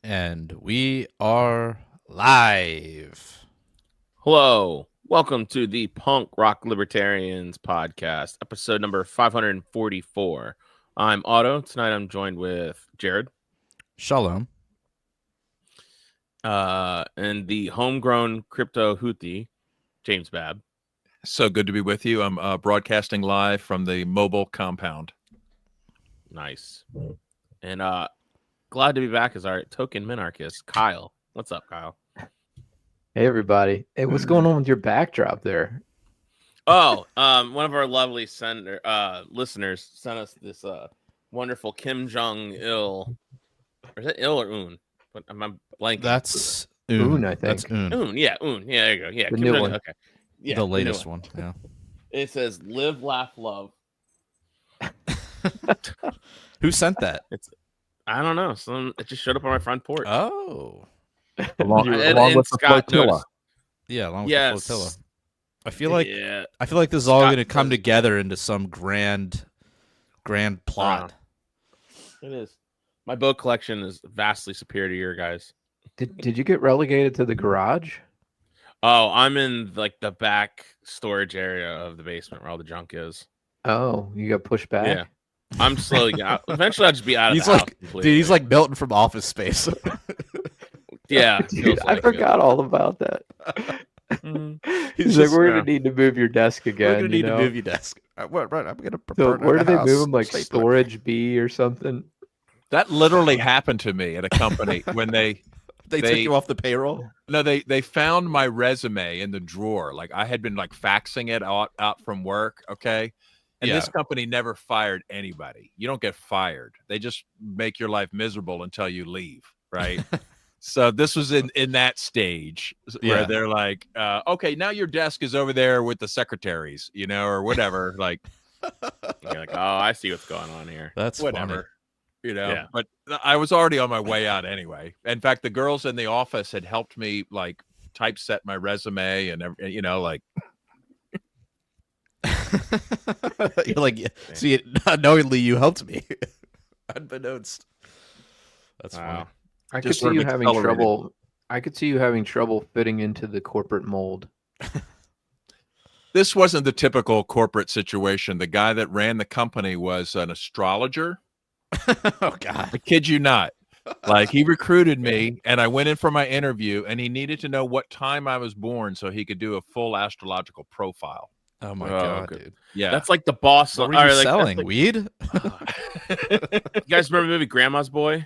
And we are live. Hello, welcome to the Punk Rock Libertarians podcast, episode number 544. I'm Otto. Tonight I'm joined with Jared. Shalom. And the homegrown crypto Houthi, James Babb. So good to be with you. I'm broadcasting live from the mobile compound. Nice. And glad to be back as our token minarchist, Kyle. What's up, Kyle? Hey, everybody. Hey, what's going on with your backdrop there? Oh, one of our lovely listeners sent us this wonderful Kim Jong-il. Or is it Il or Un? But I'm blanking. That's Un, I think. That's Un. Un, yeah, Un. Yeah, there you go. Yeah, The Kim new Jong- one. Okay. Yeah, The latest one. Yeah. It says "Live, Laugh, Love." Who sent that? I don't know. It just showed up on my front porch. Oh. Along, And with the Scott flotilla. noticed. Yeah, along with Yes. the flotilla. I feel like Yeah. this is all Scott going to come says- together into some grand plot. It is. My boat collection is vastly superior to your guys. Did you get relegated to the garage? Oh, I'm in like the back storage area of the basement where all the junk is. Oh, you got pushed back? Yeah. I'm slowly out. Eventually, I'll just be out of He's the like, house completely. dude, he's like Milton from Office Space. yeah. Dude, feels I like forgot all about that. it. He's like, just, we're gonna need to move your desk again. We're going to need you know? to move your desk. Right, I'm going to So prepare where do they move them? Like storage B or something? That literally happened to me at a company when they They took you off the payroll? no they found my resume in the drawer. Like I had been like faxing it out from work. Okay. And this company never fired anybody. You don't get fired. They just make your life miserable until you leave. Right. So this was in that stage where they're like, okay, now your desk is over there with the secretaries, or whatever. Like, You're like, oh, I see what's going on here. That's whatever, Yeah. But I was already on my way out anyway. In fact, the girls in the office had helped me like typeset my resume and like. You're like, see, unknowingly you helped me. Unbeknownst. That's Wow. funny. I could Just see sort of you having accelerated. trouble. I could see you having trouble fitting into the corporate mold. This wasn't the typical corporate situation. The guy that ran the company was an astrologer. Oh God. I kid you not. Like he recruited me and I went in for my interview and he needed to know what time I was born so he could do a full astrological profile. Oh my Oh, God, good. dude. Yeah. That's like the boss. What were you or, like, selling? that's Weed? like- you guys remember the movie Grandma's Boy?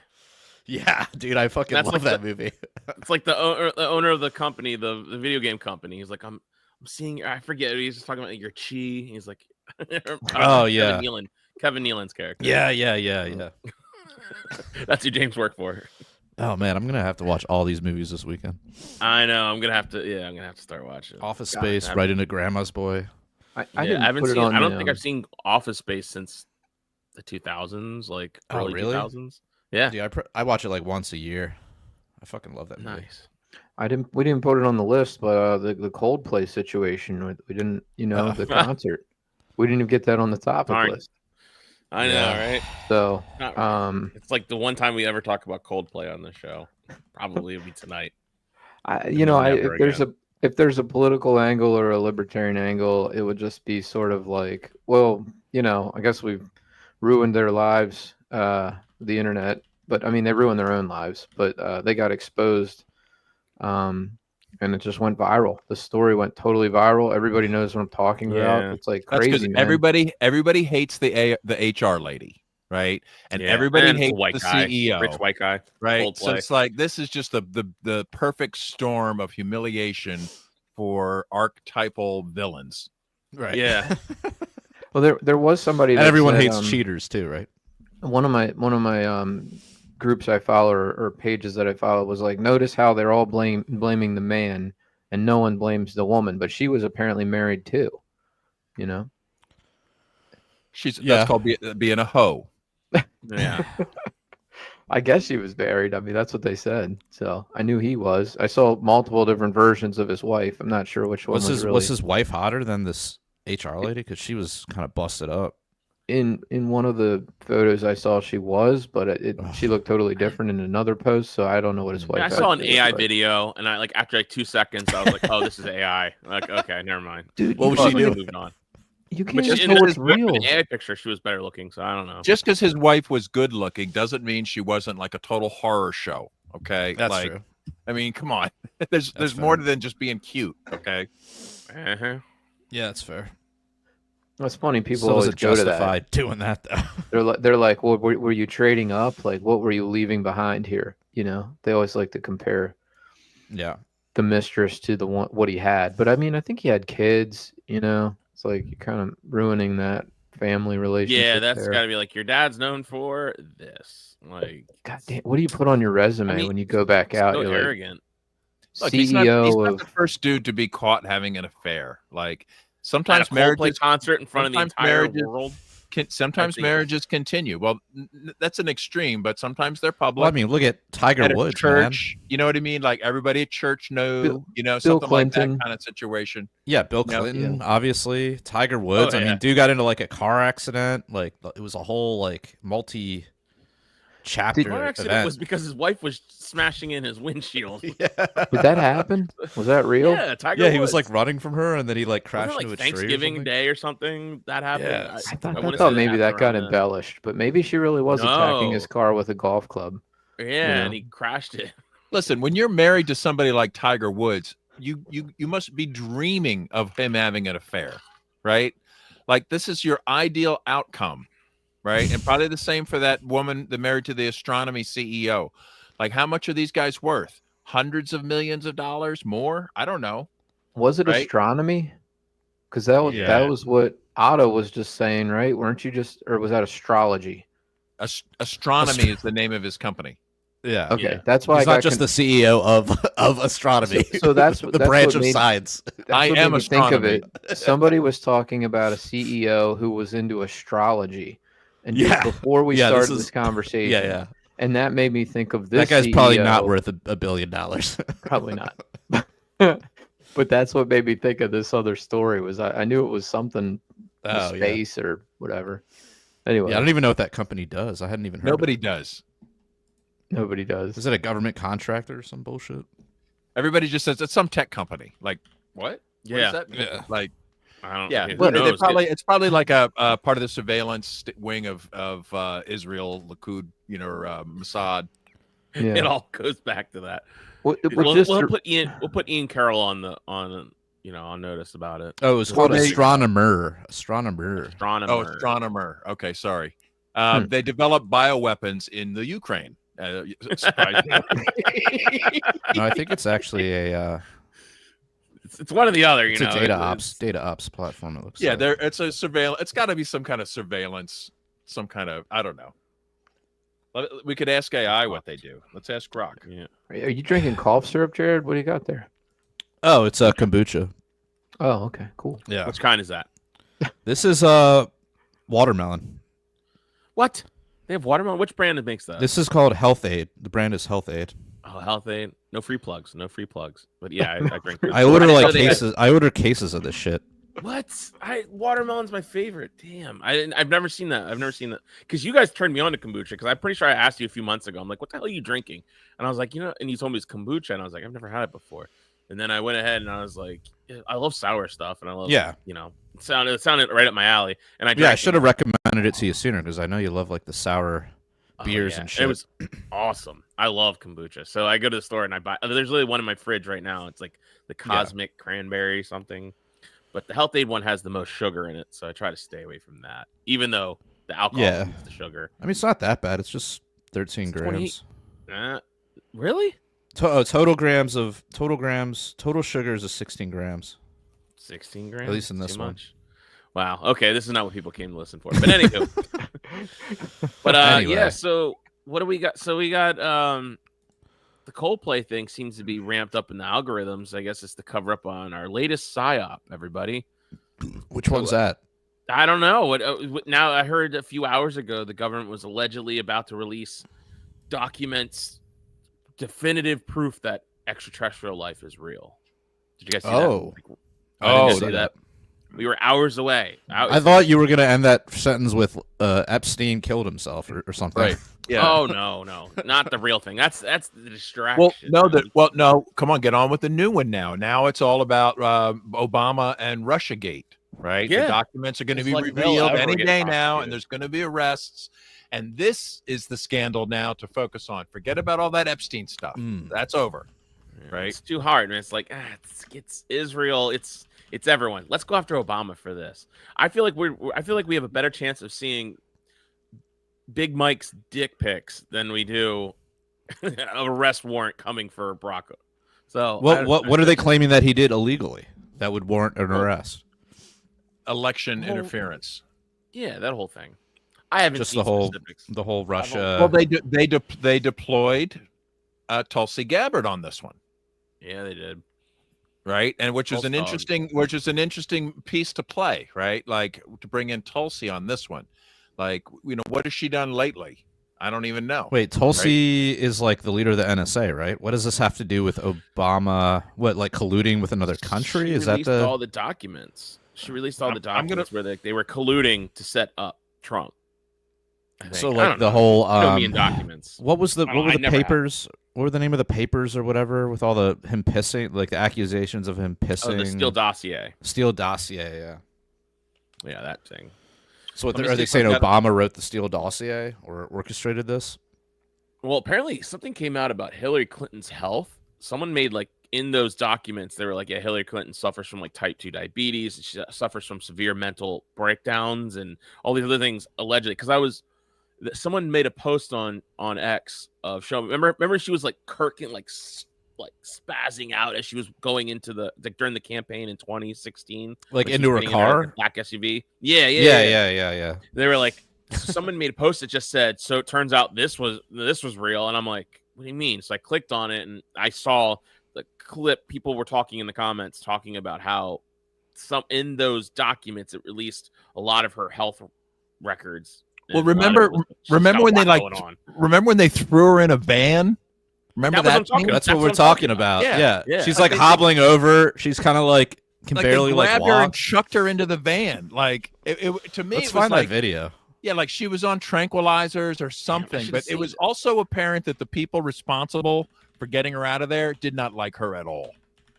Yeah, dude, I fucking That's love like that movie. It's like the owner of the company, the video game company. He's like, I'm seeing. I forget. He's just talking about your chi. He's like, Oh, yeah. Kevin Nealon's character. Yeah. That's who James worked for. Oh man, I'm gonna have to watch all these movies this weekend. I know. I'm gonna have to. Yeah, I'm gonna have to start watching. Office God, Space, right into Grandma's Boy. I I didn't haven't put it seen. on I don't the, think I've seen Office Space since the 2000s, like Oh, early really? 2000s. Yeah, Yeah, I watch it like once a year. I fucking love that movie. nice. We didn't put it on the list, but the Coldplay situation, we didn't, the concert. We didn't even get that on the topic Darn. list. I know, Yeah. right? So, Not really. um, It's like the one time we ever talk about Coldplay on this show. Probably will be tonight. Never if there's a political angle or a libertarian angle, it would just be sort of like, well, I guess we've ruined their lives, the internet, but I mean, they ruined their own lives, but they got exposed, and it just went viral. The story went totally viral. Everybody knows what I'm talking about. Yeah. It's like That's crazy, because man. everybody hates the HR lady, right? And Yeah. everybody And hates white the guy, CEO, rich white guy. right? So Coldplay. it's like this is just the perfect storm of humiliation for archetypal villains. Right. Yeah. Well, there was somebody And that everyone said, hates cheaters too, right? one of my groups I follow or pages that I follow was like, notice how they're all blaming the man and no one blames the woman, but she was apparently married too. Yeah. That's called being a hoe. Yeah. I guess she was married. I mean, that's what they said. So I knew he was. I saw multiple different versions of his wife. I'm not sure which one was really. Was his wife hotter than this HR lady? Because she was kind of busted up. in one of the photos I saw she was, but she looked totally different in another post. So I don't know what his wife. I saw an actually AI looked like. video, and I like after like 2 seconds, I was like, "Oh, this is AI." Like, okay, never mind. Dude, What was she doing? Moving on. You But can't she, even in tell the, what's real. in the AI picture, she was better looking, so I don't know. Just because his wife was good looking doesn't mean she wasn't like a total horror show. Okay, That's like, true. I mean, come on. There's That's more fair. than just being cute. Okay. Uh-huh. Yeah, that's fair. That's funny. People So does always it go to justify that. doing that though? They're like, well, were you trading up? Like, what were you leaving behind here? You know, they always like to compare Yeah. the mistress to the one what he had. But I mean, I think he had kids. You know, it's like you're kind of ruining that family relationship. Yeah, that's there. got to be like your dad's known for this. Like, God damn, what do you put on your resume I mean, when you go back out? so You're like arrogant. Look, CEO he's not of. the first dude to be caught having an affair. Like, At a sometimes Coldplay marriages concert in front of the sometimes entire marriages world. sometimes think- marriages continue. Well, that's an extreme, but sometimes they're public. Well, I mean, look at Tiger at a Woods, church, you know what I mean? Like everybody at church know, something like Clinton. that kind of situation. Yeah, Bill Yeah. Clinton, obviously. Tiger Woods. I yeah. mean, dude got into like a car accident. Like it was a whole like multi-chapter Car accident event. was because his wife was smashing in his windshield. Yeah. Did that happen? Was that real? Yeah, Tiger. Yeah, he was Woods. like running from her, and then he like crashed Wasn't it, into like a tree. Thanksgiving Day or something that happened. Yeah, I something wanna thought say maybe that happened got around then. embellished, but maybe she really was attacking his No. car with a golf club. Yeah, know. and he crashed it. Listen, when you're married to somebody like Tiger Woods, you must be dreaming of him having an affair, right? Like this is your ideal outcome, right? And probably the same for that woman that married to the astronomy CEO. Like how much are these guys worth? Hundreds of millions of dollars more? I don't know. Was it Right? astronomy? Because that Yeah. was what Otto was just saying, right? Weren't you just, or was that astrology? Astronomy is the name of his company. Yeah. Okay, Yeah. that's why He's I not got just the CEO of astronomy. So that's the that's branch what of made- science. That's I what am made me think of astronomy. it. Somebody was talking about a CEO who was into astrology, and just Yeah. before we Yeah, this started is- this conversation, Yeah, yeah. and that made me think of this. That guy's probably not CEO. worth $1 billion. Probably not. But that's what made me think of this other story. Was I knew it was something in Oh, yeah. space or whatever. Anyway, Yeah, I don't even know what that company does. I hadn't even heard. Nobody Of does. nobody it. does. Is it a government contractor or some bullshit? Everybody just says it's some tech company. Like what? Yeah. What does that mean? Yeah. Like I don't. yeah, Who well, knows? it's probably like a part of the surveillance wing of Israel, Likud, Mossad. Yeah. It all goes back to that. Well, We'll put Ian Carroll on notice about it. Oh, it was Well, called they- Astronomer. Astronomer. Oh, astronomer. Okay, sorry. They developed bioweapons in the Ukraine. Surprisingly. No, I think it's actually a It's one or the other. it's a data ops platform. It looks Yeah, like. it's a surveillance. It's got to be some kind of surveillance, some kind of I don't know. We could ask AI what they do. Let's ask Grok. Yeah. Are you drinking cough syrup, Jared? What do you got there? Oh, it's a kombucha. Oh, okay, cool. Yeah, Which kind is that? this is watermelon. What? They have watermelon. Which brand makes that? This is called Health Aid. The brand is Health Aid. Oh, Health Aid. No free plugs. No free plugs. But yeah, I drink. I order didn't know like they had- cases. I order cases of this shit. What? Watermelon's my favorite. Damn. I've never seen that. I've never seen that. Because you guys turned me on to kombucha. Because I'm pretty sure I asked you a few months ago. I'm like, what the hell are you drinking? And I was like, and you told me it's kombucha, and I was like, I've never had it before. And then I went ahead and I was like, I love sour stuff, and I love it sounded right up my alley. And I I should have recommended it to you sooner because I know you love like the sour beers and shit. It was awesome. I love kombucha. So I go to the store and I buy. There's literally one in my fridge right now. It's like the Cosmic Cranberry something. But the Health Aid one has the most sugar in it, so I try to stay away from that. Even though the alcohol is the sugar. I mean, it's not that bad. It's just 13 grams. Really? Total sugars is 16 grams. 16 grams? At least in Too this one. much? Wow. Okay, this is not what people came to listen for. But anywho. Anyway. Yeah, so what do we got? So we got the Coldplay thing seems to be ramped up in the algorithms. I guess it's to cover up on our latest PSYOP, everybody. Which one's that? I don't know. What now I heard a few hours ago the government was allegedly about to release documents, definitive proof that extraterrestrial life is real. Did you guys see that? Oh. I didn't Oh, see that. We were hours away. I thought you were going to end that sentence with Epstein killed himself or something. Right. Yeah. Oh no, not the real thing. That's the distraction. No. Come on, get on with the new one now. Now it's all about Obama and Russiagate, right? Yeah. The documents are going to It's be like they'll revealed ever any get day now, prosecuted. and there's going to be arrests. And this is the scandal now to focus on. Forget about all that Epstein stuff. That's over, right? It's too hard, man. It's like it's Israel. It's everyone. Let's go after Obama for this. I feel like we have a better chance of seeing Big Mike's dick pics than we do an arrest warrant coming for Barack. So what are they claiming that he did illegally that would warrant an arrest? Election interference. Yeah, that whole thing. I haven't Just seen specifics. the whole Russia. Well, they deployed Tulsi Gabbard on this one. Yeah, they did. Right, and which is an interesting piece to play, right? Like to bring in Tulsi on this one. Like, what has she done lately? I don't even know. Wait, Tulsi is like the leader of the NSA, right? What does this have to do with Obama? What, like colluding with another country? Is that all the documents? She released all the documents where they were colluding to set up Trump. So like the whole documents. What were the papers? What were the name of the papers or whatever with all him pissing, like the accusations of him pissing? Oh, the Steele dossier. Steele dossier, yeah. Yeah, that thing. So are they saying Obama wrote the Steele dossier or orchestrated this? Well, apparently something came out about Hillary Clinton's health. Someone made in those documents, they were like, yeah, Hillary Clinton suffers from type 2 diabetes. And she suffers from severe mental breakdowns and all these other things allegedly. Because someone made a post on X of showing. Remember she was kirking, spazzing out as she was going into during the campaign in 2016, into her car, black SUV. Yeah. They were like, someone made a post that just said, so it turns out this was real, and I'm like, what do you mean? So I clicked on it and I saw the clip. People were talking in the comments talking about how in those documents it released a lot of her health records. Well, remember when they threw her in a van? Remember that? That's what we're talking about. Yeah. She's hobbling over. She's kind of can barely grabbed her walk. And chucked her into the van. To me, let's find that video. Yeah, she was on tranquilizers or something. But it was also apparent that the people responsible for getting her out of there did not like her at all.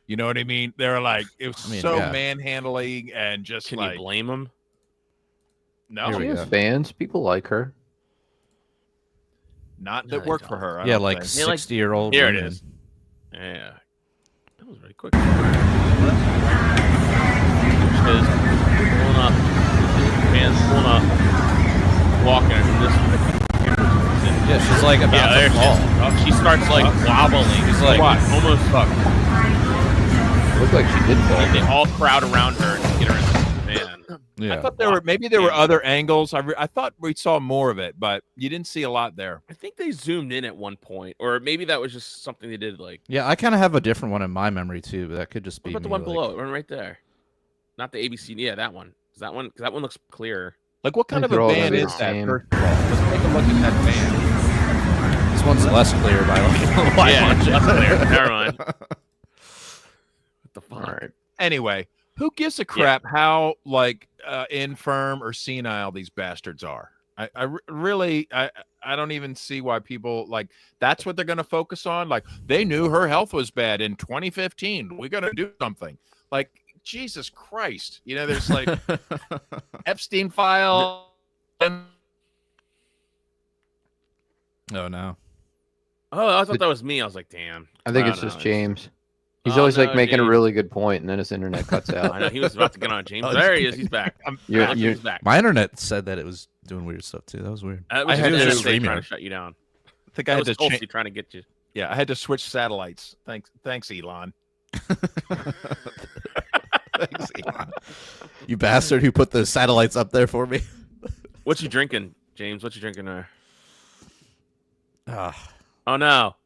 You know what I mean? They were it was manhandling and just Can you blame them? No, she has fans. People like her. Not that work for her. 60-year-old. Here it is. Yeah, that was very quick. She's pulling up, fans pulling up, walking in this. Yeah, she's about to fall. She starts wobbling. She's almost fucked. Looked like she did fall. They all crowd around her and get her in the van. Yeah. I thought there were other angles. I thought we saw more of it, but you didn't see a lot there. I think they zoomed in at one point, or maybe that was just something they did. Yeah, I kind of have a different one in my memory too, but that could just be. What about the one below? One right there, not the ABC. Yeah, that one. Is that one? Because that one looks clearer. What kind of a van is that? First of all, let's take a look at that van. This one's less clear by less clear. Never mind. What the fuck? All right. Anyway, who gives a crap how infirm or senile these bastards are? I really don't even see why people that's what they're going to focus on. They knew her health was bad in 2015. We got to do something. Jesus Christ, there's Epstein file. Oh no. Oh, I thought that was me. I was like, damn. I think it's just James. He's always making a really good point, and then his internet cuts out. I know he was about to get on James. There he is. He's back. He's back. My internet said that it was doing weird stuff too. That was weird. I had to trying to shut you down. I think I had to trying to get you. Yeah, I had to switch satellites. Thanks, Elon. Thanks, Elon. You bastard who put the satellites up there for me. What you drinking, James? What you drinking there? Oh no.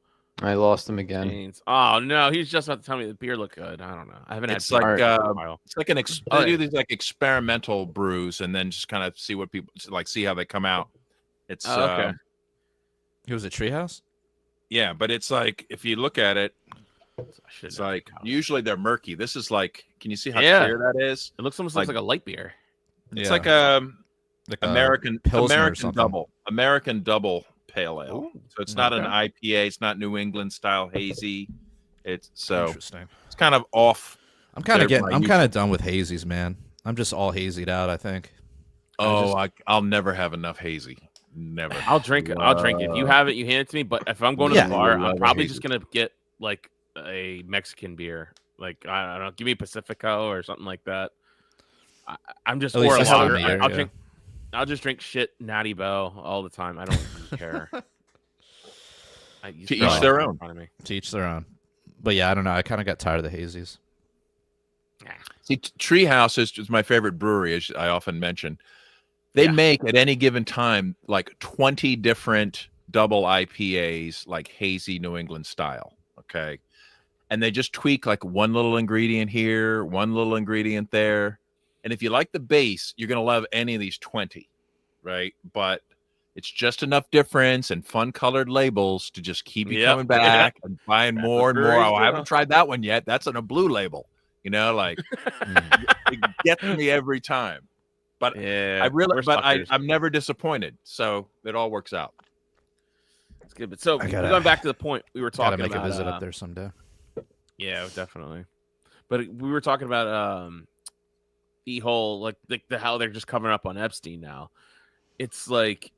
I lost him again. James. Oh no, he's just about to tell me the beer looked good. I don't know. I haven't had. It's they do these experimental brews and then just kind of see what people see how they come out. It's okay. It was a Treehouse. Yeah, but it's if you look at it, It's like usually they're murky. This is like, can you see how Yeah. clear that is? It looks almost like a light beer. It's like a American Pilsner American double pale ale. Ooh, So it's not an IPA. It's not New England style hazy. It's interesting. It's kind of off. I'm kind of done with hazies, man. I'm just all hazied out, I think. I'll never have enough hazy. Never. I'll drink it. I'll drink it. If you have it, you hand it to me. But if I'm going to the bar, I'm probably just gonna get like a Mexican beer. Like I don't know, give me Pacifico or something like that. I'm just or a lager. I'll just drink shit Natty Bell all the time. I don't care. To each their own. To each their own. But yeah, I don't know. I kind of got tired of the hazies. See, Treehouse is my favorite brewery, as I often mention. They make at any given time like 20 different double IPAs, like hazy New England style. Okay. And they just tweak like one little ingredient here, one little ingredient there. And if you like the base, you're going to love any of these 20, right? But it's just enough difference and fun colored labels to just keep you coming back and buying more and more. Oh, I haven't tried that one yet. That's on a blue label, like it gets me every time. But I'm never disappointed. So it all works out. It's good. But so going back to the point we were talking about. Gotta make a visit up there someday. Yeah, definitely. But we were talking about the whole like how they're just covering up on Epstein now. It's like,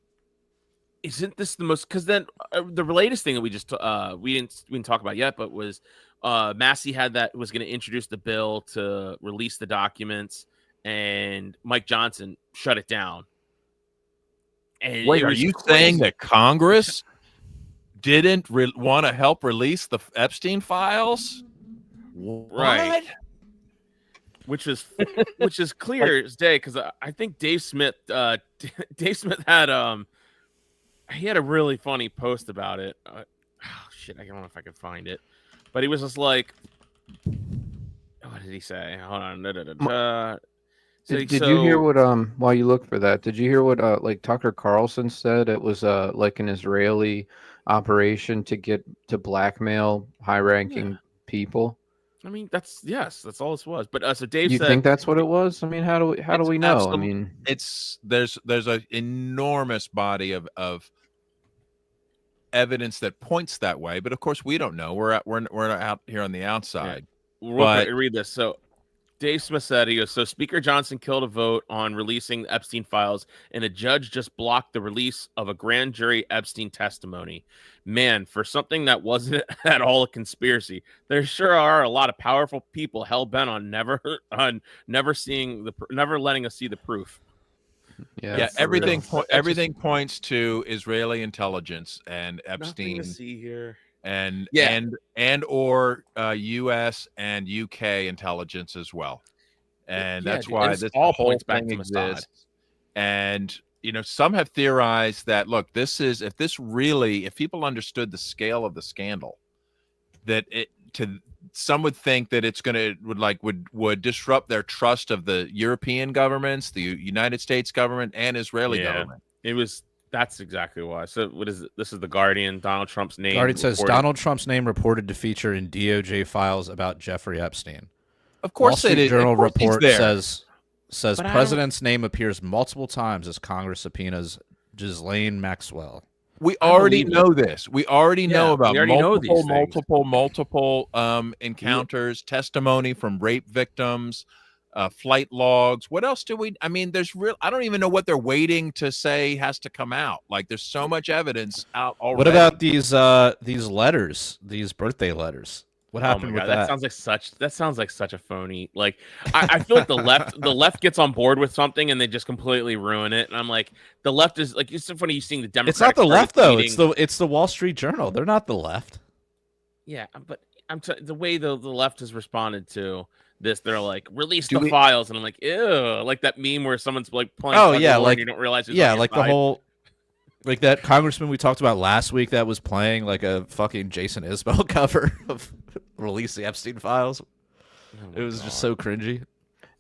isn't this the most? Because then the latest thing that we just we didn't talk about yet, but was Massey was going to introduce the bill to release the documents, and Mike Johnson shut it down. And wait, are you saying that Congress didn't want to help release the Epstein files? Right. Which is clear as day, because I think Dave Smith had he had a really funny post about it. Shit, I don't know if I can find it, but he was just like, what did he say? Hold on. Did you hear what while you look for that? Did you hear what like Tucker Carlson said? It was like an Israeli operation to blackmail high-ranking people. I mean, that's all this was. But so Dave said, you think that's what it was? I mean, how do we know? I mean, there's an enormous body of evidence that points that way, but of course we don't know. We're out here on the outside. Yeah. Read this. So Dave Smith said, he goes, so Speaker Johnson killed a vote on releasing the Epstein files, and a judge just blocked the release of a grand jury Epstein testimony. Man, for something that wasn't at all a conspiracy, there sure are a lot of powerful people hell-bent on never letting us see the proof. Yeah, everything points to Israeli intelligence and Epstein. Nothing to see here. And or U.S. and U.K. intelligence as well, and that's why this all points back to exists. And some have theorized that if people understood the scale of the scandal, some would think that would disrupt their trust of the European governments, the United States government, and Israeli government. That's exactly why. So what is it? This is the Guardian. Donald Trump's name. Guardian says Donald Trump's name reported to feature in DOJ files about Jeffrey Epstein. Of course, Wall Street Journal report says But president's name appears multiple times as Congress subpoenas Ghislaine Maxwell. We already know this. We already know about multiple encounters, testimony from rape victims, flight logs. What else do we? I mean, I don't even know what they're waiting to say has to come out. Like, there's so much evidence out already. What about these letters, these birthday letters? What happened with that? That sounds like such a phony. Like, I feel like the left gets on board with something and they just completely ruin it. And I'm like, the left is like, it's so funny. You seeing the Democrats. It's not the left though. It's the Wall Street Journal. They're not the left. Yeah, but the way the left has responded to this, they're like, release the files, and I'm like, ew, like that meme where someone's like playing. Oh yeah, like you don't realize. Like the whole. Like that congressman we talked about last week that was playing like a fucking Jason Isbell cover of Release the Epstein Files. It was just so cringy.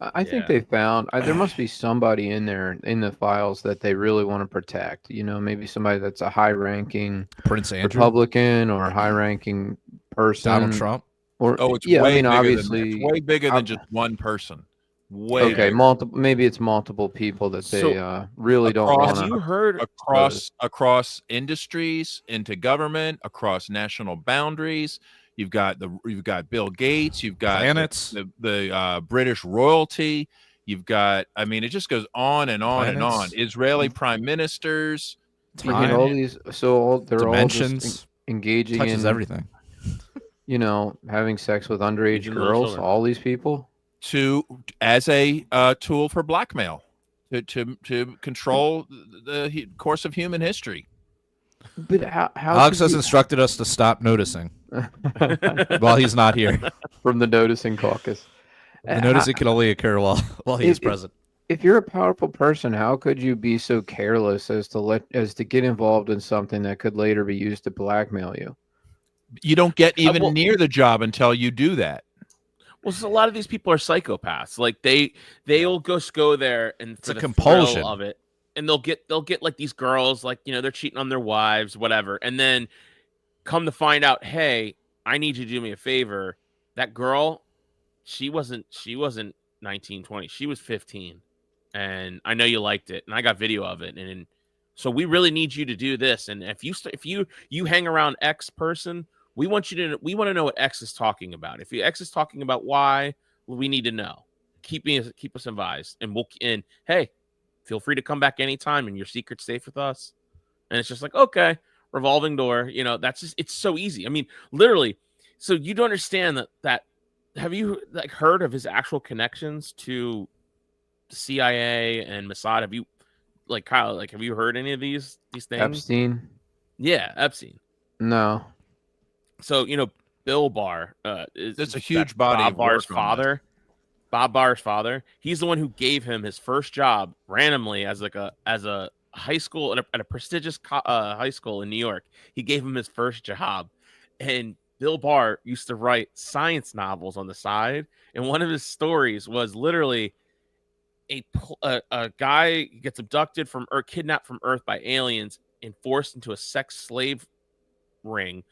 I think they found there must be somebody in there in the files that they really want to protect. Maybe somebody that's a high-ranking Prince Andrew Republican or a high-ranking person. Donald Trump. Or Oh, it's yeah, I way mean, bigger obviously, than that. It's way bigger than ob- just one person. Way okay, bigger. multiple. Maybe it's multiple people that So they really don't across want have to. you heard? across industries, into government, across national boundaries. You've got Bill Gates. You've got Planets. the British royalty. You've got. I mean, it just goes on and on and on. Planets. Israeli prime ministers. Freaking Time. all these, they're all just Dimensions. engaging Touches in, everything. having sex with underage Using little girls. children. All these people. As a tool for blackmail, to control the course of human history. But how Alex could has you- instructed us to stop noticing while he's not here. from the noticing caucus? The noticing can only occur while he's If- present. If you're a powerful person, how could you be so careless as to get involved in something that could later be used to blackmail you? You don't get even well- near the job until you do that. Well, so a lot of these people are psychopaths. Like they'll just go there and It's for a the compulsion. thrill of it, and they'll get like these girls, like they're cheating on their wives, whatever, and then come to find out, hey, I need you to do me a favor. That girl, she wasn't 19, 20. She was 15, and I know you liked it, and I got video of it, and so we really need you to do this. And if you hang around X person, we want to know what X is talking about. If X is talking about Y, we need to know. Keep us advised, and hey, feel free to come back anytime, and your secret's safe with us. And it's just like, okay, revolving door. That's just, it's so easy. I mean, literally. So you don't understand that. Have you heard of his actual connections to the CIA and Mossad? Have you Kyle? Have you heard any of these things? Epstein? Yeah, Epstein. No. So Bill Barr That's a huge body Bob of work Barr's on father. Bob Barr's father. He's the one who gave him his first job randomly as a high school at a prestigious high school in New York. He gave him his first job, and Bill Barr used to write science novels on the side. And one of his stories was literally a guy gets abducted from or kidnapped from Earth by aliens and forced into a sex slave ring,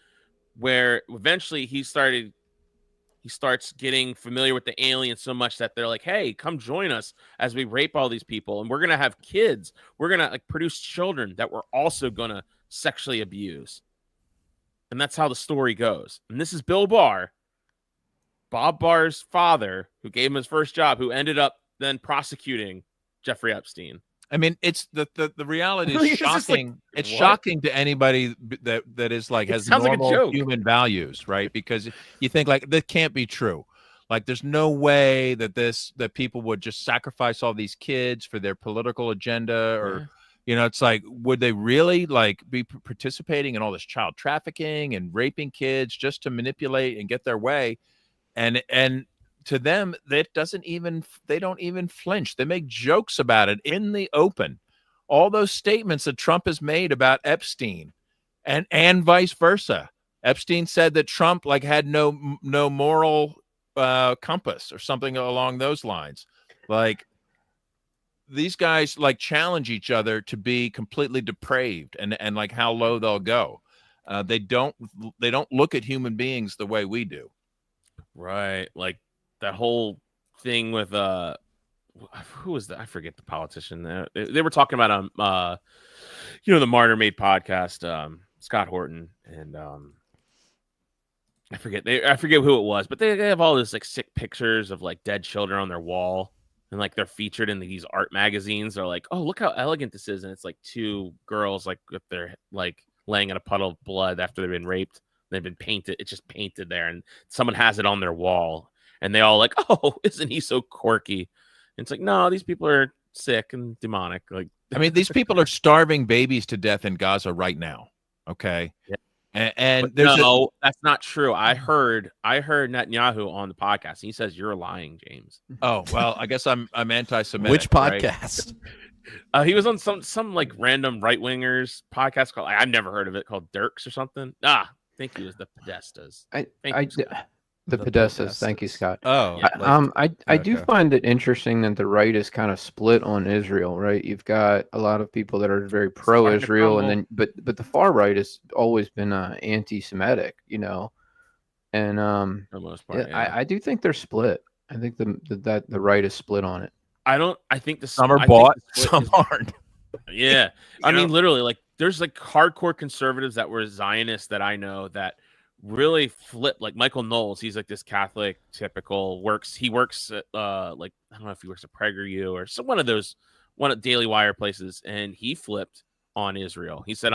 where eventually he starts getting familiar with the aliens so much that they're like, hey, come join us as we rape all these people, and we're gonna have kids, we're gonna produce children that we're also gonna sexually abuse. And that's how the story goes. And this is Bill Barr, Bob Barr's father, who gave him his first job, who ended up then prosecuting Jeffrey Epstein. I mean, it's the reality It's is just like, shocking. It's what? shocking to anybody that is It has sounds like a normal joke. human values, right? Because you think that can't be true. Like, there's no way that people would just sacrifice all these kids for their political agenda, or it's like, would they really be participating in all this child trafficking and raping kids just to manipulate and get their way? And to them, they don't even flinch. They make jokes about it in the open. All those statements that Trump has made about Epstein and vice versa. Epstein said that Trump had no moral compass or something along those lines. These guys challenge each other to be completely depraved and how low they'll go. They don't look at human beings the way we do. Right. Like that whole thing with who was that? I forget the politician. They were talking about the Martyr Made podcast, Scott Horton, and I forget who it was, but they have all this sick pictures of dead children on their wall, and they're featured in these art magazines. They're like, oh, look how elegant this is, and it's two girls with their laying in a puddle of blood after they've been raped. They've been painted. It's just painted there, and someone has it on their wall, and they all oh, isn't he so quirky? And it's no, these people are sick and demonic. I mean, these people are starving babies to death in Gaza right now. Okay. Yeah. And that's not true. I heard Netanyahu on the podcast. He says you're lying, James. Oh, well, I guess I'm anti-Semitic. Which podcast? Right? He was on some random right wingers podcast called, I've never heard of it, called Dirks or something. I think he was the Podestas. The Podestas. Thank you, Scott. Oh, yeah. I do find it interesting that the right is kind of split on Israel, right? You've got a lot of people that are very pro-Israel, and then but the far right has always been anti-Semitic, And For the most part, I do think they're split. I think that the right is split on it. I think Some are I think bought, the split some is- aren't. Yeah. I You mean, know? literally, like, there's like hardcore conservatives that were Zionists that I know that really flip. Like Michael Knowles, he's like this Catholic typical he works at like, I don't know if he works at PragerU or some one of Daily Wire places, and he flipped on Israel. He said,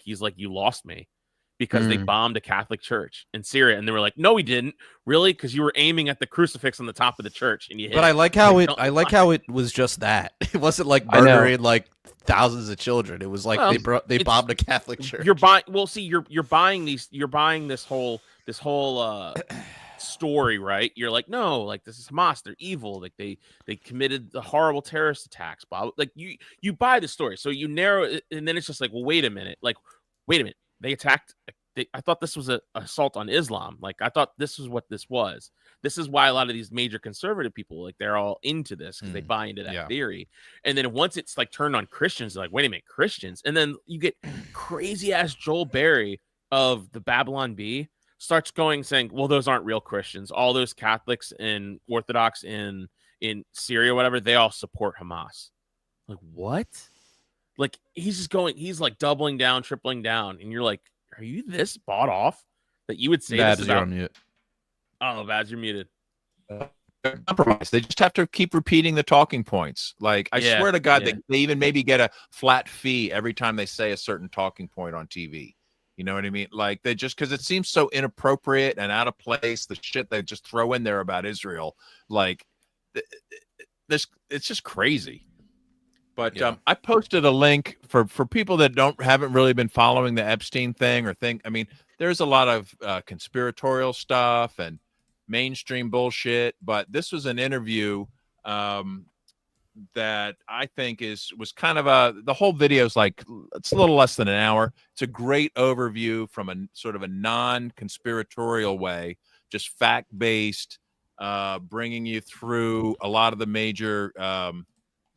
he's like, you lost me because they bombed a Catholic church in Syria. And they were like, no, we didn't. Really? Because you were aiming at the crucifix on the top of the church and you hit But I it. like how it was just that. It wasn't like I know. murdering like thousands of children. It was like they bombed a Catholic church. You're buying. Well, see, you're buying this whole story, right? You're like, no, like this is Hamas. They're evil. Like they committed the horrible terrorist attacks. Bob. Like you buy the story, so you narrow it, and then it's just like, well, wait a minute. They attacked. I thought this was an assault on Islam. Like I thought this was what this was. This is why a lot of these major conservative people, like they're all into this because they buy into that theory. And then once it's like turned on Christians, they're like, wait a minute, Christians. And then you get crazy ass Joel Berry of the Babylon Bee starts saying, well, those aren't real Christians. All those Catholics and Orthodox in Syria, whatever, they all support Hamas. Like what? Like he's like doubling down, tripling down, and you're like, are you this bought off that you would say Babs, this you're about? on mute. Oh, Babs, you're muted. Compromise. They just have to keep repeating the talking points. Like I swear to God, they even maybe get a flat fee every time they say a certain talking point on TV. You know what I mean? Like they just, because it seems so inappropriate and out of place. The shit they just throw in there about Israel, like this, it's just crazy. But I posted a link for people that haven't really been following the Epstein thing or think. I mean, there's a lot of conspiratorial stuff and mainstream bullshit. But this was an interview that I think was kind of the whole video is like it's a little less than an hour. It's a great overview from a sort of a non-conspiratorial way, just fact-based, bringing you through a lot of the major.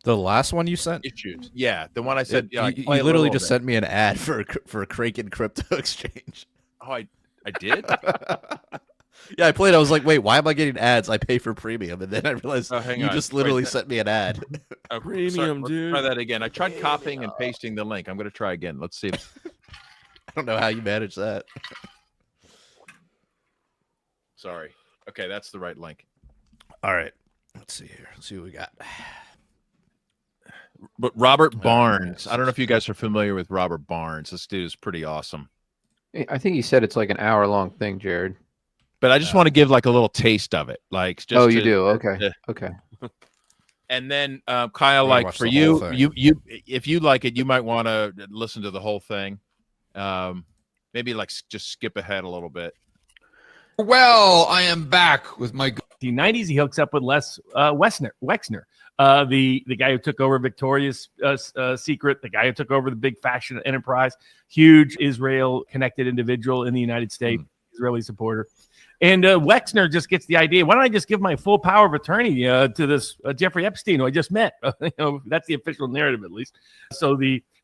The last one you sent? Issues. Yeah, the one I said. You literally just sent me an ad for a Kraken crypto exchange. Oh, I did? Yeah, I played. I was like, wait, why am I getting ads? I pay for premium. And then I realized you just literally sent me an ad. Premium, dude. Try that again. I tried copying and pasting the link. I'm going to try again. Let's see. I don't know how you manage that. Sorry. Okay, that's the right link. All right. Let's see here. Let's see what we got. But Robert Barnes, I don't know if you guys are familiar with Robert Barnes. This dude is pretty awesome. I think he said it's like an hour-long thing, Jared. But I just want to give like a little taste of it. Like, just you do? Okay. Okay. And then Kyle, like for you, if you like it, you might want to listen to the whole thing. Maybe like just skip ahead a little bit. Well, I am back with my 90s. He hooks up with Les Wexner, the guy who took over Victoria's Secret, the guy who took over the big fashion enterprise, huge Israel connected individual in the United States, Israeli supporter. And Wexner just gets the idea. Why don't I just give my full power of attorney to this Jeffrey Epstein, who I just met? That's the official narrative, at least. So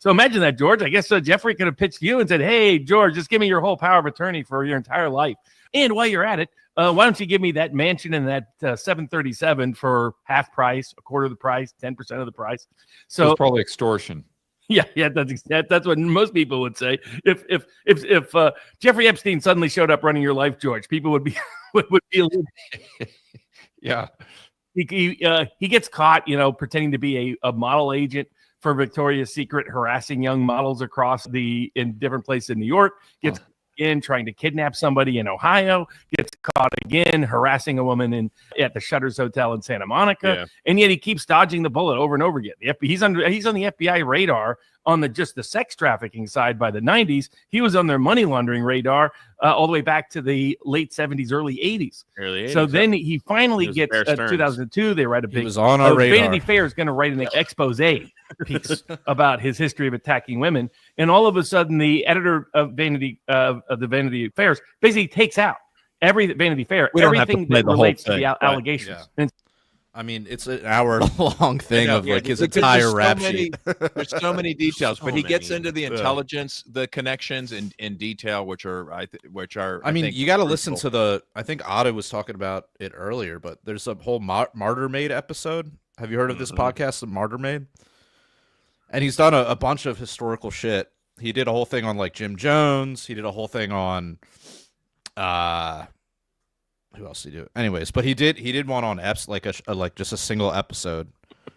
imagine that, George. I guess Jeffrey could have pitched you and said, "Hey, George, just give me your whole power of attorney for your entire life. And while you're at it, why don't you give me that mansion and that 737 for half price, a quarter of the price, 10% of the price?" So it's probably extortion. Yeah, that's what most people would say. If Jeffrey Epstein suddenly showed up running your life, George, people would be would be a little. Yeah, he gets caught, pretending to be a model agent for Victoria's Secret, harassing young models in different places in New York. Gets in trying to kidnap somebody in Ohio, gets caught again harassing a woman at the Shutters Hotel in Santa Monica, and yet he keeps dodging the bullet over and over again. He's on the FBI radar on the sex trafficking side by the 90s. He was on their money laundering radar all the way back to the late 70s, early 80s. So then he finally gets 2002. They write a big. He was on our radar. Vanity Fair is going to write an expose piece about his history of attacking women, and all of a sudden, the editor of the Vanity Fairs basically takes out every Vanity Fair, everything that relates to the allegations. Yeah. I mean, it's an hour-long thing of like his Because entire there's rap so many, sheet. there's so many details, So but he gets many. into the intelligence, the connections in detail, which are I mean, think, you got to listen crucial. to the. I think Otto was talking about it earlier, but there's a whole Martyr Made episode. Have you heard of this podcast, the Martyr Made? And he's done a bunch of historical shit. He did a whole thing on like Jim Jones. He did a whole thing on, who else did he do? Anyways, but he did one on Epps, like like just a single episode.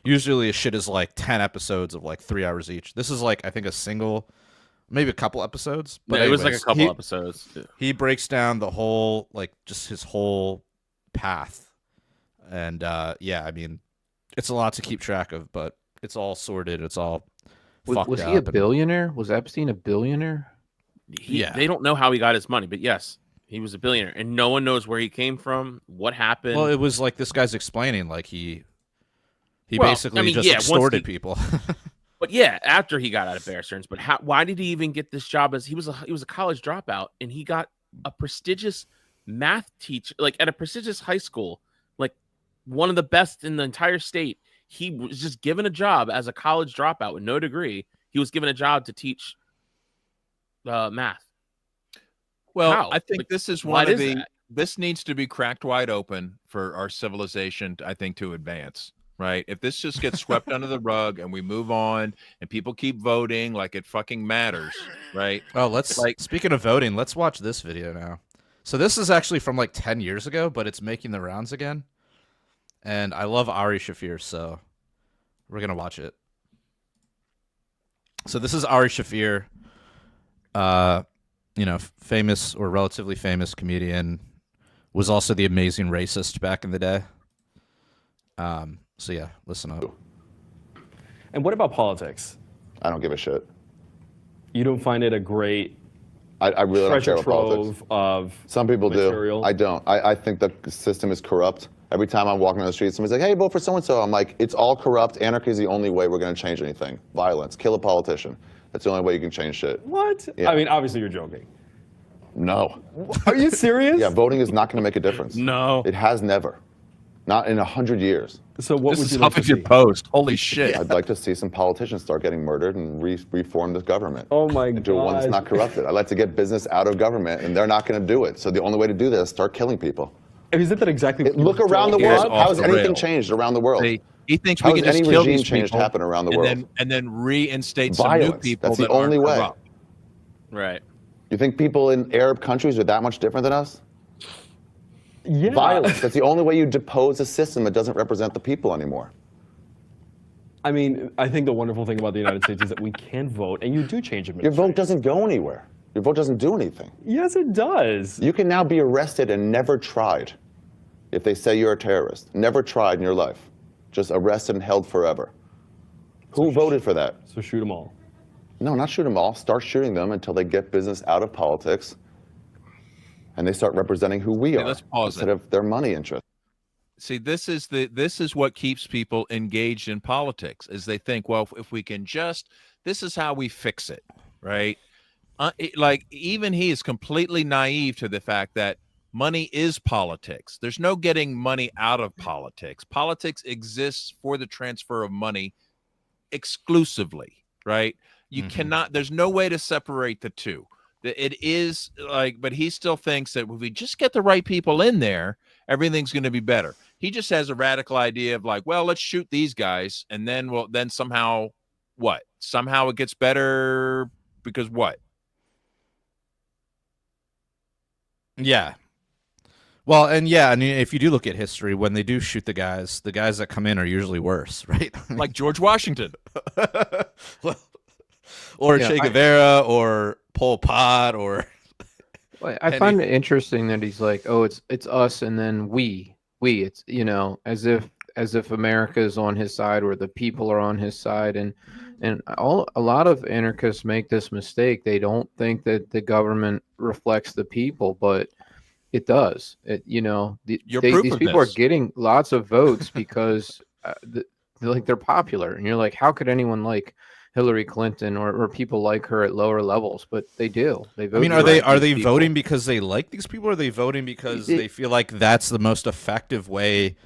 Usually, a shit is like 10 episodes of like 3 hours each. This is like I think a single, maybe a couple episodes. But But it was like a anyways, couple episodes. he breaks down the whole like just his whole path, and yeah, I mean, it's a lot to keep track of, but it's all sorted. It's all fucked Was up. he a billionaire? Was Epstein a billionaire? Yeah. They don't know how he got his money, but yes, he was a billionaire, and no one knows where he came from, what happened. Well, it was like this guy's explaining, like he Well, basically I mean, just yeah, once extorted he- people. But yeah, after he got out of Bear Stearns, but why did he even get this job? As he was a college dropout, and he got a prestigious math teacher, like at a prestigious high school, like one of the best in the entire state. He was just given a job as a college dropout with no degree. He was given a job to teach math. Well, How? I think Like, this is why one of is the. that? This needs to be cracked wide open for our civilization, I think, to advance. Right? If this just gets swept under the rug and we move on and people keep voting like it fucking matters, right? Oh, let's speaking of voting, let's watch this video now. So this is actually from like 10 years ago, but it's making the rounds again. And I love Ari Shafir, so we're gonna watch it. So this is Ari Shafir, famous or relatively famous comedian, was also the amazing racist back in the day. So yeah, listen up. And what about politics? I don't give a shit. You don't find it a great I really don't care treasure about politics. trove of Some people material? do. I don't. I think the system is corrupt. Every time I'm walking down the street, somebody's like, hey, vote for so-and-so. I'm like, it's all corrupt. Anarchy is the only way we're going to change anything. Violence. Kill a politician. That's the only way you can change shit. what? Yeah. I mean, obviously you're joking. No. Are you serious? Yeah, voting is not going to make a difference. No. It has never. Not in 100 years. So what This would is you like to Huffington see? Post. Holy shit! I'd like to see some politicians start getting murdered and reform this government. Oh my And do one that's God. not corrupted. I'd like to get business out of government, and they're not going to do it. So the only way to do this is start killing people. Isn't that exactly what Look you around the told world. us? off How has the anything rail. changed around the world? He thinks How we has can just any kill regime these change people happen around the world? and then reinstate some new Violence. people That's the that aren't only way. corrupt. Right. You think people in Arab countries are that much different than us? Yeah. Violence. That's the only way you depose a system that doesn't represent the people anymore. I mean, I think the wonderful thing about the United States is that we can vote, and you do change Your administration. vote doesn't go anywhere. Your vote doesn't do anything. Yes, it does. You can now be arrested and never tried if they say you're a terrorist. Never tried in your life. Just arrested and held forever. Who voted for that? So shoot them all. No, not shoot them all. Start shooting them until they get business out of politics and they start representing who we Okay, are let's pause instead it. of their money interest. See, this is what keeps people engaged in politics. Is they think, well, if we can just, this is how we fix it, right? Like even he is completely naive to the fact that money is politics. There's no getting money out of politics. Politics exists for the transfer of money exclusively, right? You cannot, there's no way to separate the two. It is like, but he still thinks that if we just get the right people in there, everything's going to be better. He just has a radical idea of like, well, let's shoot these guys, and then somehow what? Somehow it gets better because what? Yeah. Well, and yeah, I mean, if you do look at history, when they do shoot the guys that come in are usually worse, right? Like George Washington. Well, or Yeah, Che Guevara, or Pol Pot, or Well, I find it interesting that he's like, oh, it's us and then we. It's as if America is on his side or the people are on his side, and a lot of anarchists make this mistake. They don't think that the government reflects the people, but it does. You're proof these of people are this. getting lots of votes because they're popular, and you're like, how could anyone like Hillary Clinton or people like her at lower levels? But they do. They vote. I mean, to are they elect these people. voting because they like these people, or are they voting because they feel like that's the most effective way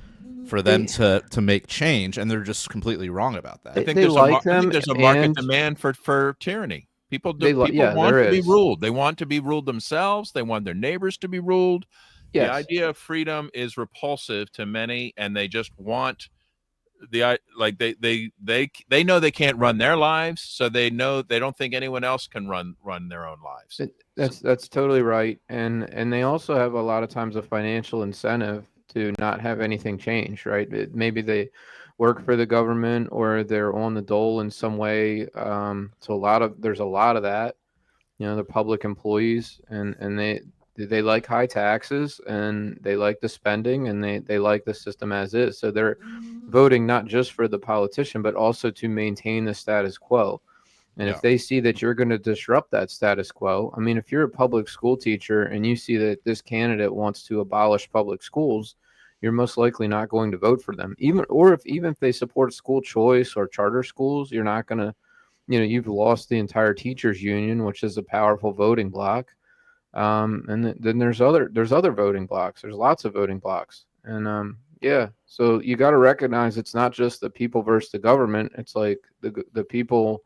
for them to make change, and they're just completely wrong about that. I think They there's like I think them, there's a market and demand for tyranny. People yeah, want there to be is. ruled. They want to be ruled themselves. They want their neighbors to be ruled. The Yes. idea of freedom is repulsive to many, and they just want they know they can't run their lives, so they know they don't think anyone else can run their own lives. That's totally right, and they also have a lot of times a financial incentive to not have anything change, right? Maybe they work for the government or they're on the dole in some way. So there's a lot of that. They're public employees, and they like high taxes, and they like the spending, and they like the system as is. So they're voting not just for the politician, but also to maintain the status quo. And if they see that you're going to disrupt that status quo, I mean, if you're a public school teacher and you see that this candidate wants to abolish public schools, you're most likely not going to vote for them. Even if they support school choice or charter schools, you're not going to, you've lost the entire teachers union, which is a powerful voting bloc. And then there's other voting blocks. There's lots of voting blocks. And so you got to recognize it's not just the people versus the government. It's like the people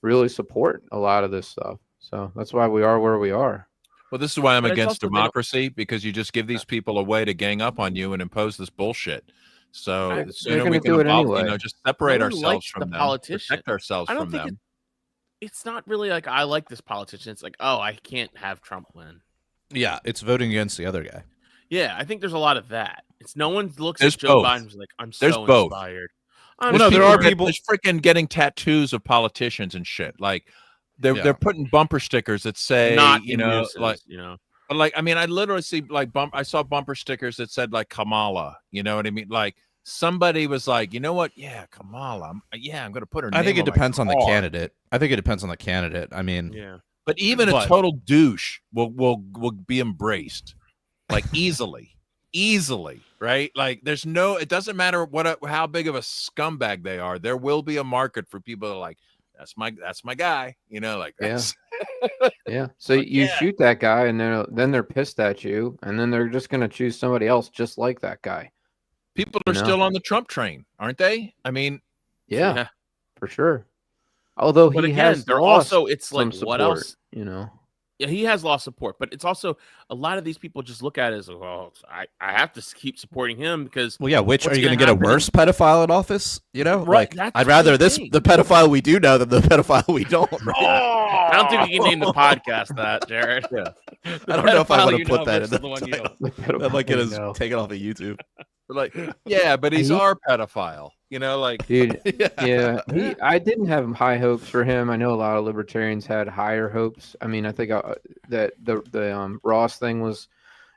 really support a lot of this stuff. So that's why we are where we are. Well, this is why I'm But it's against also- democracy, because you just give these people a way to gang up on you and impose this bullshit. So the They're sooner gonna we can do it evolve, anyway. just separate No one ourselves likes from the them, politician. protect ourselves I don't from think them. it's not really like I like this politician. It's like, oh, I can't have Trump win. Yeah, it's voting against the other guy. Yeah, I think there's a lot of that. It's no one looks There's at Joe both. Biden and is like, I'm There's so both. inspired. Well, no, there are people. There's freaking getting tattoos of politicians and shit. Like they're putting bumper stickers that say, not But like, I mean, I literally see I saw bumper stickers that said like Kamala. You know what I mean? Like somebody was like, you know what? Yeah, Kamala. I'm going to put her name I think it on my depends on the car. candidate. I think it depends on the candidate. I mean, Yeah. But even a total douche will be embraced, like easily, right? Like it doesn't matter how big of a scumbag they are. There will be a market for people that are like, that's my guy. Like that's. Yeah. So you shoot that guy, and then they're pissed at you, and then they're just going to choose somebody else just like that guy. People are still on the Trump train, aren't they? I mean, yeah. For sure. Although But he again, has they're lost also it's some like support, what else? Yeah, he has lost support, but it's also a lot of these people just look at it as, well, I have to keep supporting him because. Well, yeah. Which what's are you going to gonna get a happen worse pedophile in office? Right, that's I'd the rather thing. the pedophile we do know than the pedophile we don't. I don't think we can name the podcast that, Jared. Yeah. I don't know if I Pedophile want you to put know that in versus the one you title. don't. That might get us No. taken off of YouTube. like, yeah, but he's our pedophile. Like, Dude, yeah, I didn't have high hopes for him. I know a lot of libertarians had higher hopes. I mean, I think that the Ross thing was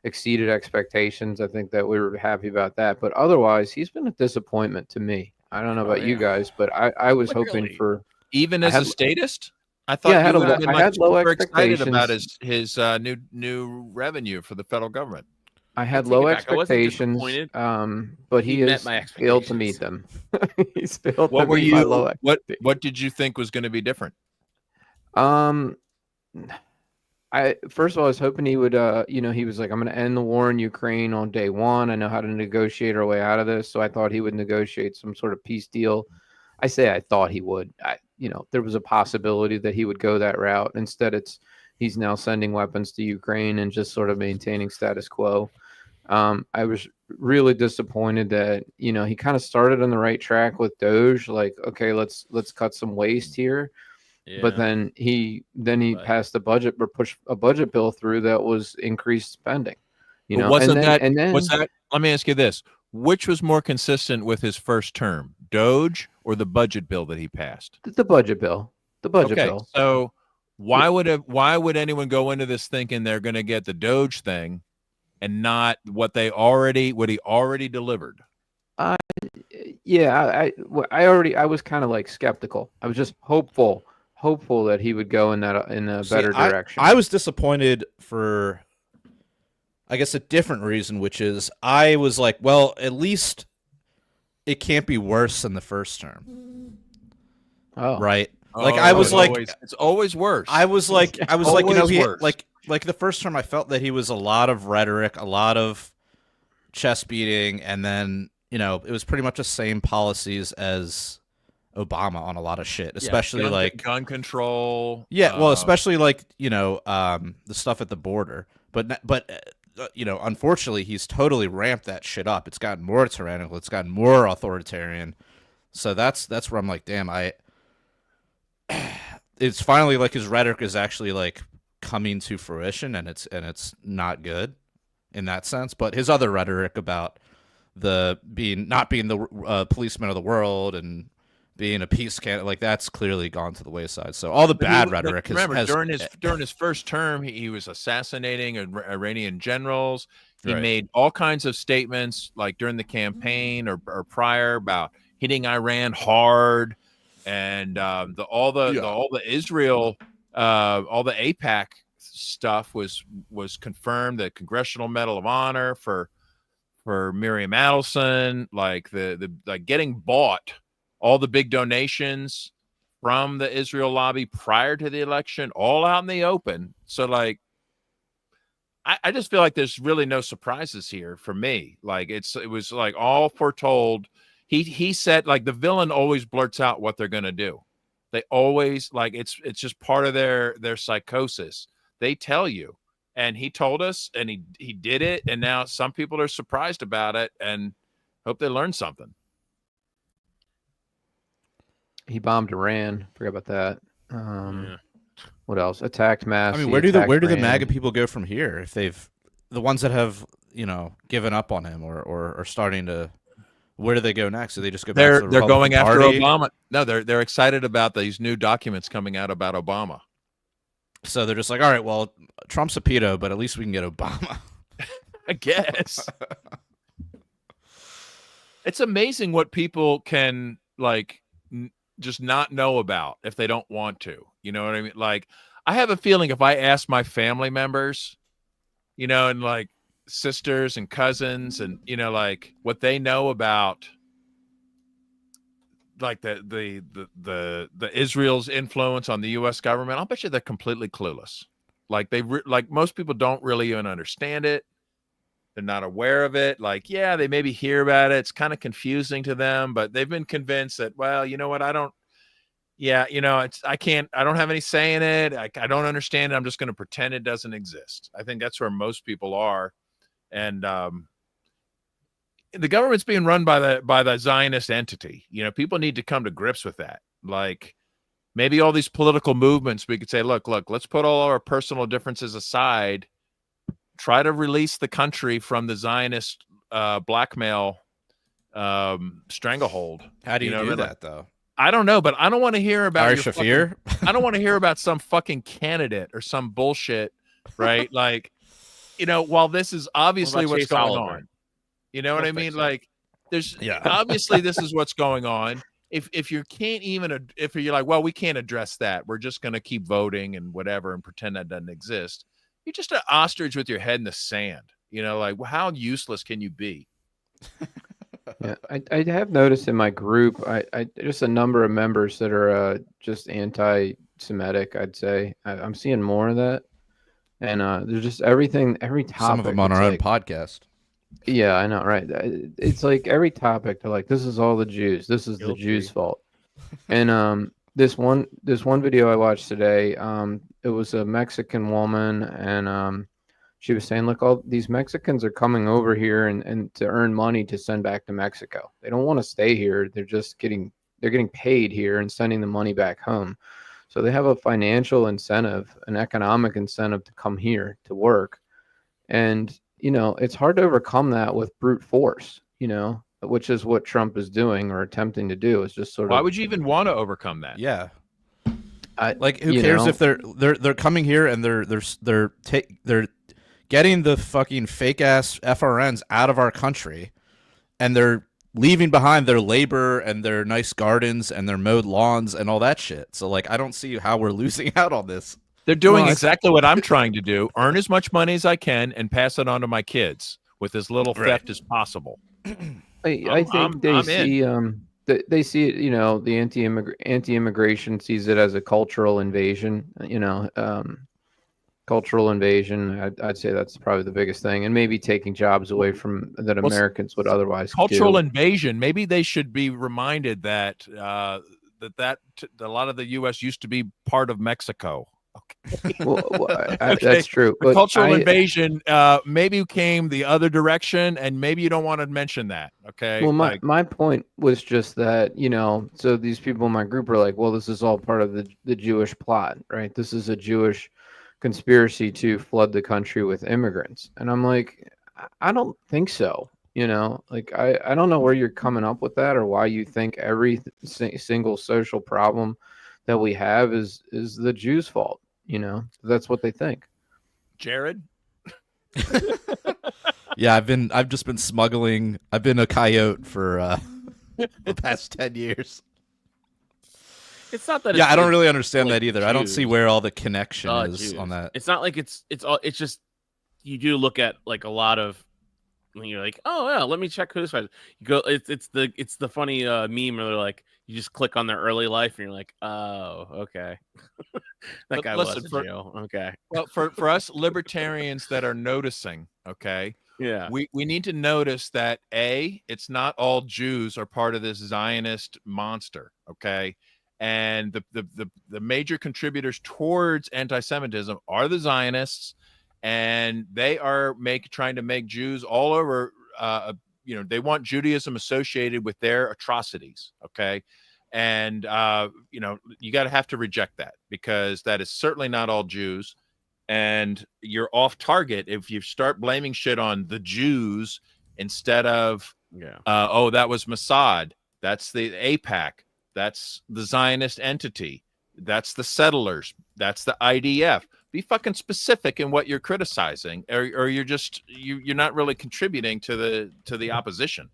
exceeded expectations. I think that we were happy about that. But otherwise, he's been a disappointment to me. I don't know about you guys, but I was hoping for even as had- a statist, I thought Yeah, I had you a would have lo- been I had low super excited about expectations. his new revenue for the federal government. I had take low it back. I wasn't expectations, disappointed. but He he met has my failed to meet them. He's failed What to were meet my you? low What did you think was going to be different? First of all, I was hoping he would, he was like, I'm going to end the war in Ukraine on day one. I know how to negotiate our way out of this. So I thought he would negotiate some sort of peace deal. I thought he would. There was a possibility that he would go that route. Instead, he's now sending weapons to Ukraine and just sort of maintaining status quo. I was really disappointed that, he kind of started on the right track with Doge, like, okay, let's cut some waste here. Yeah. But then he passed a budget or pushed a budget bill through that was increased spending. But wasn't that? Let me ask you this: which was more consistent with his first term, Doge or the budget bill that he passed? the budget bill? The budget Okay, bill. so why would anyone go into this thinking they're going to get the Doge thing and not what he already delivered? Yeah, I was kind of like skeptical. I was just hopeful that he would go in a better direction. I was disappointed for, I guess, a different reason, which is I was like, well, at least it can't be worse than the first term. Oh, Right? I was like, it's always worse. I was like, always he worse. like the first term, I felt that he was a lot of rhetoric, a lot of chest beating, and then you know, it was pretty much the same policies as Obama on a lot of shit, especially like gun control. Yeah, well, especially like, you know, the stuff at the border. But you know, unfortunately, he's totally ramped that shit up. It's gotten more tyrannical. It's gotten more authoritarian. So that's where I'm like, damn, it's finally like his rhetoric is actually like coming to fruition, and it's not good in that sense. But his other rhetoric about not being the policeman of the world and being a peace candidate, like that's clearly gone to the wayside. So all the bad rhetoric remember, has during his first term, he was assassinating Iranian generals. He Right. made all kinds of statements, like during the campaign or prior, about hitting Iran hard, and all the Israel, all the AIPAC stuff was confirmed. The Congressional Medal of Honor for Miriam Adelson, like the getting bought. All the big donations from the Israel lobby prior to the election, all out in the open. So, like, I just feel like there's really no surprises here for me. Like, it was like all foretold. He said, like, the villain always blurts out what they're gonna do. They always, like, it's just part of their psychosis. They tell you, and he told us, and he did it, and now some people are surprised about it and hope they learn something. He bombed Iran. Forgot about that. What else? Attacked Mass. I mean, where do the MAGA people go from here? If the ones that have, you know, given up on him or are starting to, where do they go next? Do they just go back to the They're going Republican after Party? Obama. No, they're excited about these new documents coming out about Obama. So they're just like, all right, well, Trump's a pedo, but at least we can get Obama. I guess. It's amazing what people can, like, just not know about if they don't want to. You know what I mean? Like, I have a feeling if I ask my family members, you know, and like sisters and cousins, and, you know, like what they know about, like the Israel's influence on the U.S. government, I'll bet you they're completely clueless. Like like most people don't really even understand it. They're not aware of it. Like, yeah, they maybe hear about it. It's kind of confusing to them, but they've been convinced that, well, you know what? I don't have any say in it. I don't understand it. I'm just going to pretend it doesn't exist. I think that's where most people are. And the government's being run by the Zionist entity. You know, people need to come to grips with that. Like, maybe all these political movements, we could say, look, let's put all our personal differences aside. Try to release the country from the Zionist blackmail stranglehold. How do you do that, though? I don't know, but I don't want to hear about Shafir. I don't want to hear about some fucking candidate or some bullshit, right? Like, you know, while this is obviously what's Chase going Oliver? on. You know what I mean? so. Like, there's obviously this is what's going on. If you can't even, if you're like, well, we can't address that, we're just going to keep voting and whatever and pretend that doesn't exist. You're just an ostrich with your head in the sand. You know, like, how useless can you be? Yeah, I have noticed in my group, I just a number of members that are just anti-Semitic. I'd say I'm seeing more of that, and there's just every topic. Some of them on our own podcast. Yeah, I know, right? It's like every topic they're like, this is all the Jews. This is the Jews' fault. And this one video I watched today, it was a Mexican woman, and she was saying, look, all these Mexicans are coming over here and to earn money to send back to Mexico. They don't want to stay here. They're just getting paid here and sending the money back home. So they have a financial incentive, an economic incentive to come here to work. And, you know, it's hard to overcome that with brute force, you know, which is what Trump is doing or attempting to do. Is just sort of. Why would you even want to overcome that? Yeah. Like, who cares if they're coming here and they're getting the fucking fake ass FRNs out of our country, and they're leaving behind their labor and their nice gardens and their mowed lawns and all that shit. So, like, I don't see how we're losing out on this. They're doing exactly what I'm trying to do: earn as much money as I can and pass it on to my kids with as little theft as possible. I think they see it, you know, the anti-immigration sees it as a cultural invasion, you know, cultural invasion. I'd say that's probably the biggest thing, and maybe taking jobs away from that Americans would otherwise cultural do. invasion. Maybe they should be reminded that a lot of the U.S. used to be part of Mexico. Okay. Okay. That's true. The cultural invasion maybe came the other direction, and maybe you don't want to mention that. Okay. Well, my point was just that, so these people in my group are like, well, this is all part of the Jewish plot, right? This is a Jewish conspiracy to flood the country with immigrants. And I'm like, I don't think so. Like, I don't know where you're coming up with that or why you think every single social problem that we have is the Jews' fault. That's what they think. Jared? Yeah, I've just been smuggling. I've been a coyote for the past 10 years. It's not that. Yeah, I don't really understand like that either. Jews. I don't see where all the connection is on that. It's not like it's just you do look at like a lot of when you're like, oh yeah, let me check who's fighting. You go, it's the funny meme where they're like, you just click on their early life and you're like, oh, okay, that guy was in jail. Okay. Well, for us libertarians that are noticing, okay, yeah, we need to notice that it's not all Jews are part of this Zionist monster, okay, and the major contributors towards anti-Semitism are the Zionists. And they are trying to make Jews all over, they want Judaism associated with their atrocities. Okay. And, you got to have to reject that because that is certainly not all Jews. And you're off target if you start blaming shit on the Jews instead of, that was Mossad. That's the AIPAC. That's the Zionist entity. That's the settlers. That's the IDF. Be fucking specific in what you're criticizing, or you're just you're not really contributing to the opposition.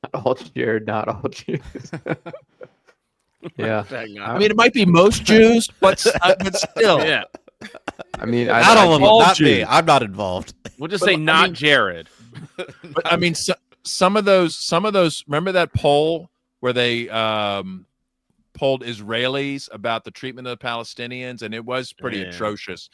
Not all Jared, not all Jews. Yeah, I mean it might be most Jews, but still, yeah. I mean, not all of them, not me. I'm not involved. We'll just say not Jared. But I mean, some of those. Remember that poll where they polled Israelis about the treatment of the Palestinians, and it was pretty atrocious.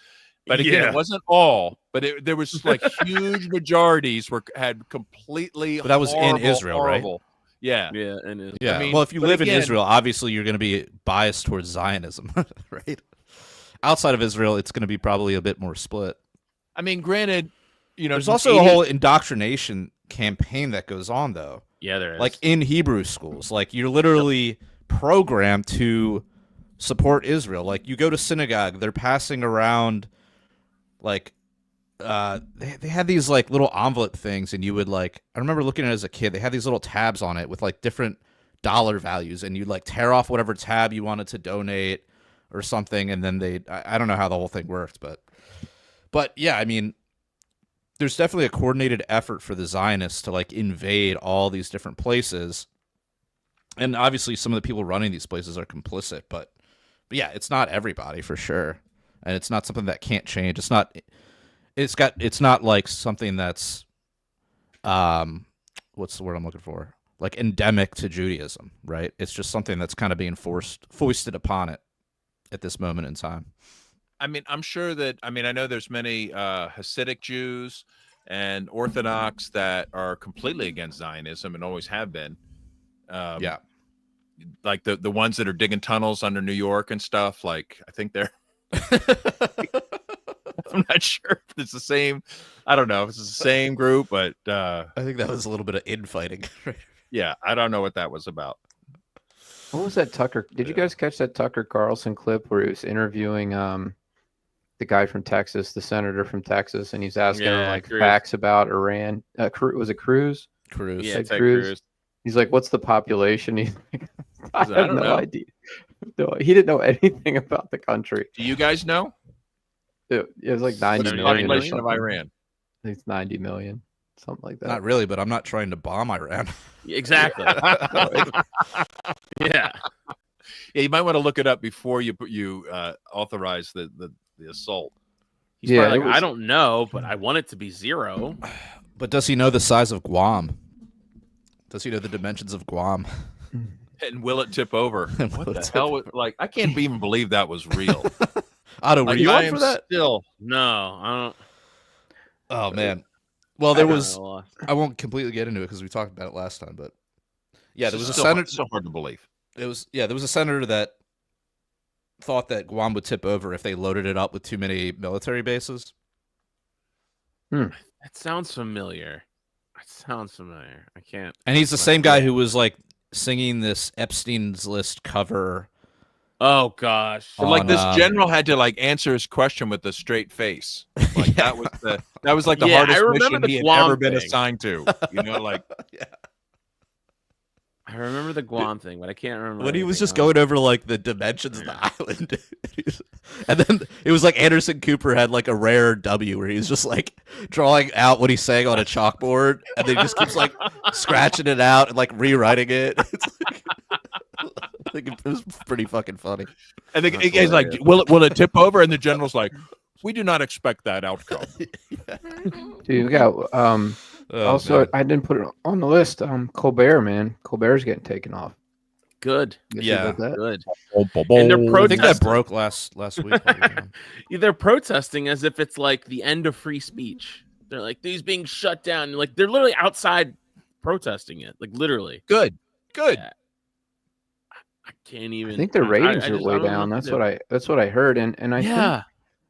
But again, it wasn't all, but there was like huge majorities had completely. But that was in Israel, horrible. Right? Yeah, in Israel. Yeah. I mean, well, if you live in Israel, obviously you're going to be biased towards Zionism, right? Outside of Israel, it's going to be probably a bit more split. I mean, granted, there's also a whole indoctrination campaign that goes on, though. Yeah, there is. Like in Hebrew schools, like you're literally programmed to support Israel. Like you go to synagogue, they're passing around like they had these like little envelope things, and you would like, I remember looking at it as a kid, they had these little tabs on it with like different dollar values, and you'd like tear off whatever tab you wanted to donate or something, and then I don't know how the whole thing worked, but yeah, I mean, there's definitely a coordinated effort for the Zionists to like invade all these different places. And obviously some of the people running these places are complicit, but yeah, it's not everybody for sure. And it's not something that can't change. It's not like something that's what's the word I'm looking for? Like endemic to Judaism, right? It's just something that's kind of being foisted upon it at this moment in time. I mean, I'm sure that, I know there's many Hasidic Jews and Orthodox that are completely against Zionism and always have been. Yeah. Like the ones that are digging tunnels under New York and stuff. Like, I think they're, I'm not sure if it's the same. I don't know if it's the same group, but I think that was a little bit of infighting. Yeah. I don't know what that was about. What was that Tucker? Did you guys catch that Tucker Carlson clip where he was interviewing the guy from Texas, the senator from Texas, and he's asking him like Cruz. facts about Iran? Was it Cruz? Cruz. Yeah, Cruz. He's like, "What's the population?" He's like, "I have don't no know. idea." No, he didn't know anything about the country. Do you guys know? It was like 90 What's the million. or population of something. Iran? I think it's 90 million, something like that. Not really, but I'm not trying to bomb Iran. Exactly. Yeah. Yeah, you might want to look it up before you authorize the assault. He's Yeah, probably it like, was- I don't know, but I want it to be 0. But does he know the size of Guam? Does he know the dimensions of Guam? And will it tip over? And What will the it tip hell? Like, I can't even believe that was real. Otto, were Like, you I on am for that? Still, no, I don't. Oh man. Well, there I was. don't know. I won't completely get into it because we talked about it last time, but yeah, there was a still senator. so hard to believe. There was a senator that thought that Guam would tip over if they loaded it up with too many military bases. That sounds familiar. I can't. And he's the same guy who was like singing this Epstein's List cover. Oh gosh. And, like, this on, general had to like answer his question with a straight face. Like that was like the Yeah, I hardest remember mission the he had Guam ever been thing. assigned to. You know, like yeah. I remember the Guam thing, but I can't remember. When he was anything just else. going over like the dimensions of the island, and then it was like Anderson Cooper had like a rare W where he was just like drawing out what he's saying on a chalkboard, and then he just keeps like scratching it out and like rewriting it. It's like, I think it was pretty fucking funny. and the guy's like, will it tip over? And the general's like, we do not expect that outcome. Dude, we got also, man. I didn't put it on the list. Colbert, man, Colbert's getting taken off. Good. You see Yeah. about that? Good. And they're I think that protesting. broke last week. They're protesting as if it's like the end of free speech. They're like, these being shut down. Like they're literally outside protesting it. Like literally. Good. Yeah. I can't even. I think their ratings I are just- way I don't know down. what to That's do. what I heard, and I Yeah.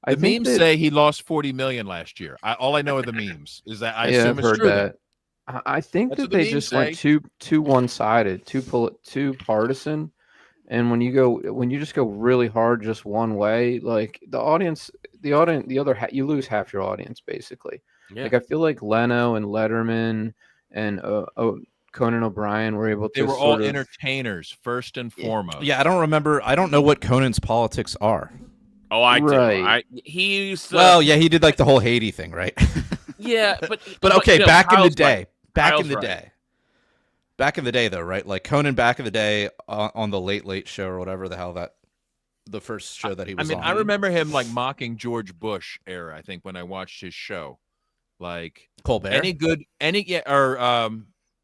I The think memes that, say he lost 40 million last year. All I know are the memes. Is that I yeah, assume I've it's heard true. that. I think That's that what the they memes just went say. too one-sided, too partisan, and when you just go really hard just one way, like the other you lose half your audience basically. Yeah. Like I feel like Leno and Letterman and Conan O'Brien were able to They were all sort of, entertainers first and foremost. Yeah, I don't remember. I don't know what Conan's politics are. Oh, I Right. do. He used to. Well, yeah, he did like the whole Haiti thing, right? yeah, but But okay, no, back in the Kyle's day, right. Kyle's right. back in the day, though, right? Like Conan back in the day on the Late Late Show or whatever the hell the first show that he I was mean, on. I remember him like mocking George Bush era. I think when I watched his show, like Colbert.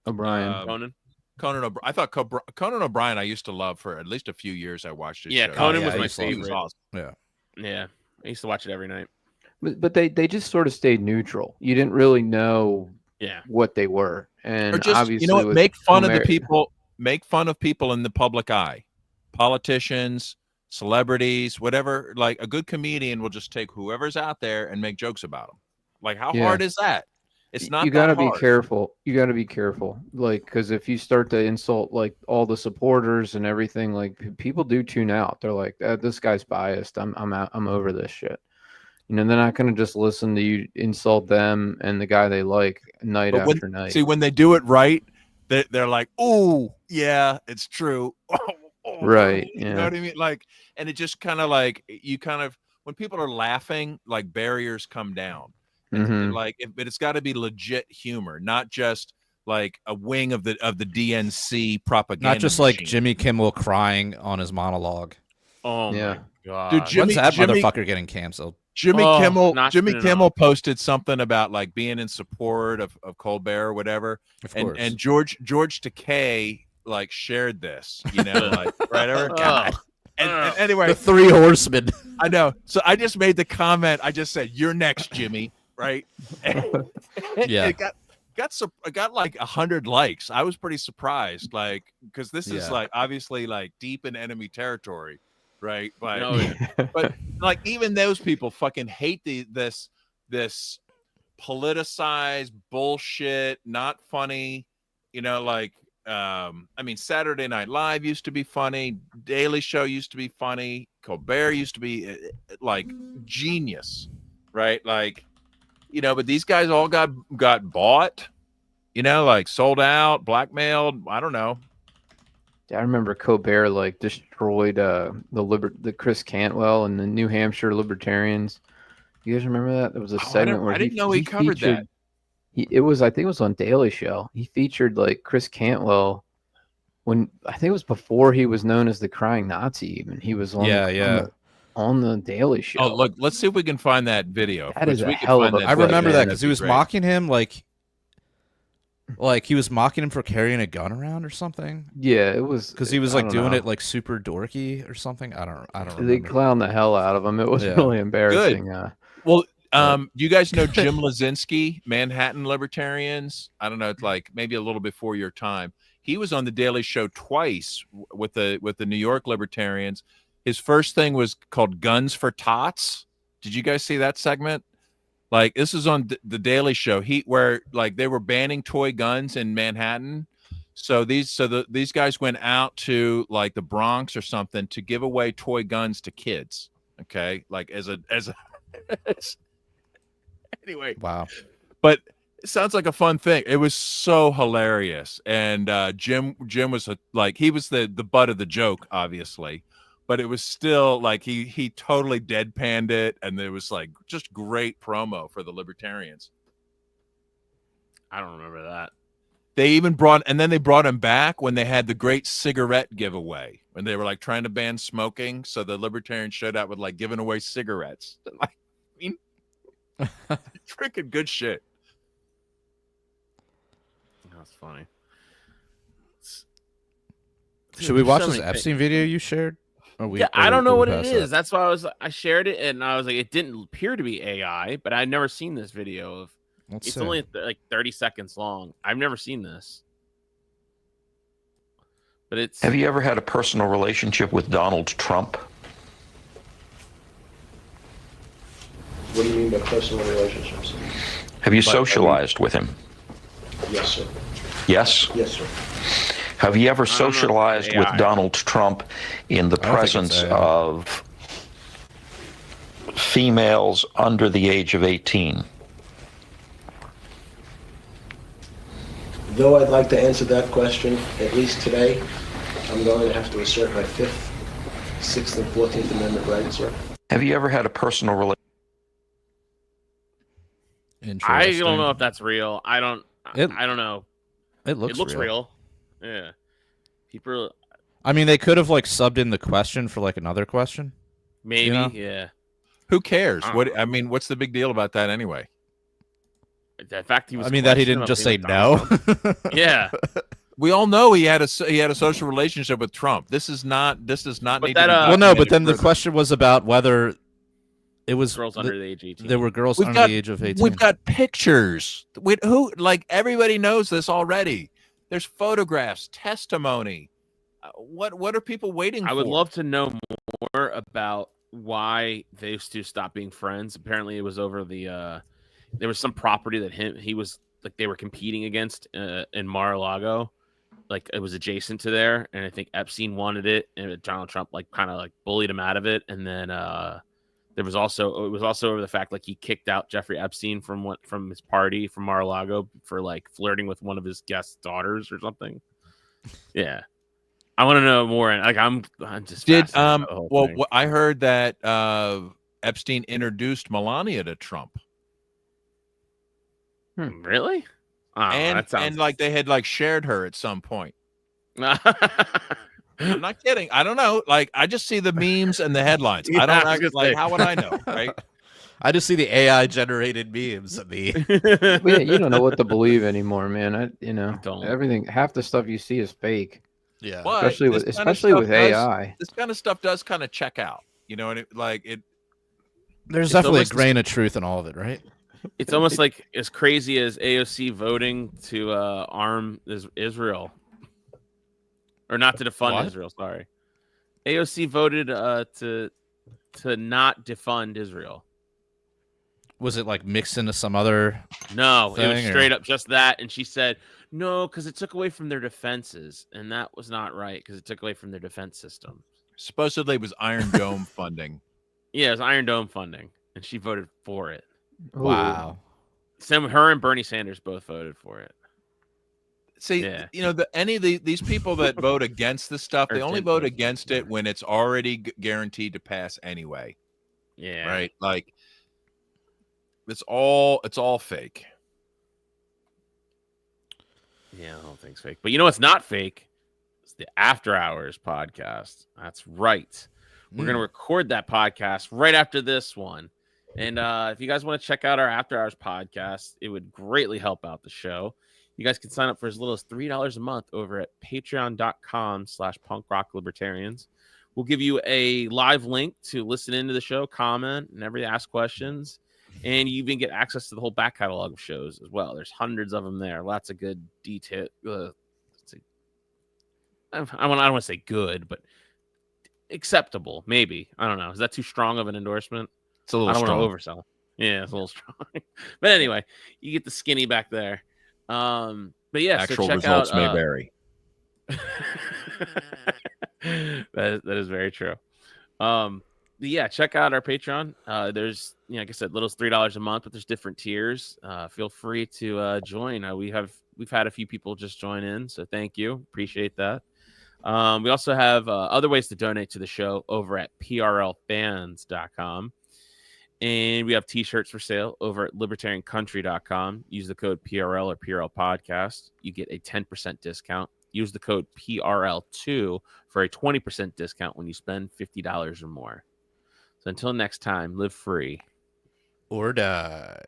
O'Brien. Conan. I thought Conan O'Brien I used to love for at least a few years. I watched his Yeah, show. Conan yeah, was I my used to love He was favorite. awesome. Yeah. Yeah, I used to watch it every night. But they just sort of stayed neutral. You didn't really know Yeah. what they were, and Or just obviously you know what, with make fun of the Colbert- people. Make fun of people in the public eye, politicians, celebrities, whatever. Like a good comedian will just take whoever's out there and make jokes about them. Like how Yeah. hard is that? It's not. You got to that be hard. careful. You got to be careful, like because if you start to insult like all the supporters and everything, like people do tune out. They're like, "This guy's biased. I'm out. I'm over this shit." You know, they're not going to just listen to you insult them and the guy they like night But after night. See, when they do it right, they're like, "Oh, yeah, it's true." Right, You yeah. know what I mean? Like, and it just kind of like you kind of when people are laughing, like barriers come down. And Mhm. like, but it's got to be legit humor, not just like a wing of the DNC propaganda. Not just like machine. Jimmy Kimmel crying on his monologue. Oh Yeah. my god. Dude, When's that Jimmy- motherfucker getting canceled? Jimmy Oh, Kimmel not Jimmy spinning Kimmel off. posted something about like being in support of Colbert or whatever. Of course. And George Takei like shared this, you know, like right over. God. And anyway, the Three Horsemen. I know. So I just made the comment. I just said, "You're next, Jimmy." Right? Yeah. It got like 100 likes. I was pretty surprised, like because this is Yeah. like obviously like deep in enemy territory, right? But No, yeah. but like even those people fucking hate this politicized bullshit, not funny. You know, like I mean, Saturday Night Live used to be funny. Daily Show used to be funny. Colbert used to be like genius, right? Like, you know, but these guys all got bought, you know, like sold out, blackmailed. I don't know. I remember Colbert like destroyed the Chris Cantwell and the New Hampshire Libertarians. You guys remember that? There was a segment where I didn't know he covered that. I think it was on Daily Show. He featured like Chris Cantwell when I think it was before he was known as the Crying Nazi. Even he was on on the Daily Show. Oh, look, let's see if we can find that video. That is Which a we can hell find of a that I clip, remember video. that man. because he That'd was be great. mocking him like Like he was mocking him for carrying a gun around or something. Yeah, it was Because he was I like don't doing know. it like super dorky or something. I don't They remember. clowned the hell out of him. It was Yeah. really embarrassing. Well, But- do you guys know Jim Lazinski, Manhattan Libertarians? I don't know, it's like maybe a little before your time. He was on the Daily Show twice with the New York Libertarians. His first thing was called Guns for Tots. Did you guys see that segment? Like this is on the Daily Show. Where like they were banning toy guns in Manhattan. So these guys went out to like the Bronx or something to give away toy guns to kids. Okay, like as a anyway. Wow. But it sounds like a fun thing. It was so hilarious, and Jim was he was the butt of the joke, obviously. But it was still like he totally deadpanned it, and there was like just great promo for the Libertarians. I don't remember that. They even brought him back when they had the great cigarette giveaway, when they were like trying to ban smoking. So the Libertarians showed up with like giving away cigarettes. Like, I mean, freaking good shit. That's funny. Should we watch so this many Epstein video you shared? I don't know what it passed is. that? That's why I shared it, and I was like, it didn't appear to be AI, but I'd never seen this video of. Let's It's see. only like 30 seconds long. I've never seen this. But it's. Have you ever had a personal relationship with Donald Trump? What do you mean by personal relationships? Have you socialized with him? Yes, sir. Yes? Yes, sir. Have you ever I don't know. socialized with AI. Donald Trump in the I don't think it's presence AI. of females under the age of 18? Though I'd like to answer that question, at least today, I'm going to have to assert my 5th, 6th, and 14th Amendment rights, sir. Have you ever had a personal relationship? I don't know if that's real. I don't know. It looks real. Yeah. People. I mean, they could have like subbed in the question for like another question. Maybe. You know? Yeah. Who cares? I don't What I mean, what's the big deal about that anyway? The fact he was. I mean, that he questioning didn't just of say being Donald no. Trump. Yeah. We all know he had a social relationship with Trump. This does not But need that, to be Well, no, but documented then the further. question was about whether it was Girls under the age of 18. there were girls We've under got- the age of 18. We've got pictures. Like everybody knows this already. There's photographs, testimony. What are people waiting for? I would love to know more about why those two stopped being friends. Apparently, it was over the. There was some property that he was like they were competing against in Mar-a-Lago, like it was adjacent to there, and I think Epstein wanted it, and Donald Trump like kind of like bullied him out of it, and then it was also over the fact like he kicked out Jeffrey Epstein from his party from Mar-a-Lago for like flirting with one of his guest daughters or something. Yeah. I want to know more, and like I'm just fascinated by the whole thing. I heard that Epstein introduced Melania to Trump, Really? Oh, and that sounds... like they had like shared her at some point. I'm not kidding. I don't know. Like I just see the memes and the headlines. Yeah, I don't I was gonna like. say. How would I know? Right? I just see the AI generated memes of me. Yeah, you don't know what to believe anymore, man. Don't. Everything, half the stuff you see is fake, Yeah. But especially with this kind of stuff AI. This kind of stuff does kind of check out, and it. There's It's definitely a almost- grain of truth in all of it, right? It's almost like as crazy as AOC voting to arm Israel, or not to defund What? Israel. Sorry, AOC voted to not defund Israel. Was it like mixed into some other? No, it was Thing, or- straight up just that, and she said no because it took away from their defenses, and that was not right because it took away from their defense system. Supposedly it was Iron Dome funding. Yeah, it was Iron Dome funding, and she voted for it. Ooh. Wow. Her and Bernie Sanders both voted for it. See, Yeah. any of these people that vote against this stuff, Or they only did vote vote against it when it's already guaranteed to pass anyway. Yeah, Right? Like it's all fake. Yeah, I don't think it's fake. But you know what's not fake? It's the After Hours podcast. That's right. We're going to record that podcast right after this one. And if you guys want to check out our After Hours podcast, it would greatly help out the show You guys can sign up for as little as $3 a month over at patreon.com/punkrockliberatorians. We'll give you a live link to listen into the show, comment, and ask questions. And you even get access to the whole back catalog of shows as well. There's hundreds of them there. Lots of good detail. I don't want to say good, but acceptable, maybe. I don't know. Is that too strong of an endorsement? It's a little I don't strong. want to oversell. Yeah, it's a little strong. But anyway, you get the skinny back there. But yeah, Actual so check results out, may vary. that is very true. But yeah, check out our Patreon. There's, like I said, little as $3 a month, but there's different tiers. Feel free to join. We've had a few people just join in, so thank you, appreciate that. We also have other ways to donate to the show over at PRLfans.com. And we have t-shirts for sale over at libertariancountry.com. Use the code PRL or PRL podcast. You get a 10% discount. Use the code PRL2 for a 20% discount when you spend $50 or more. So until next time, live free or die.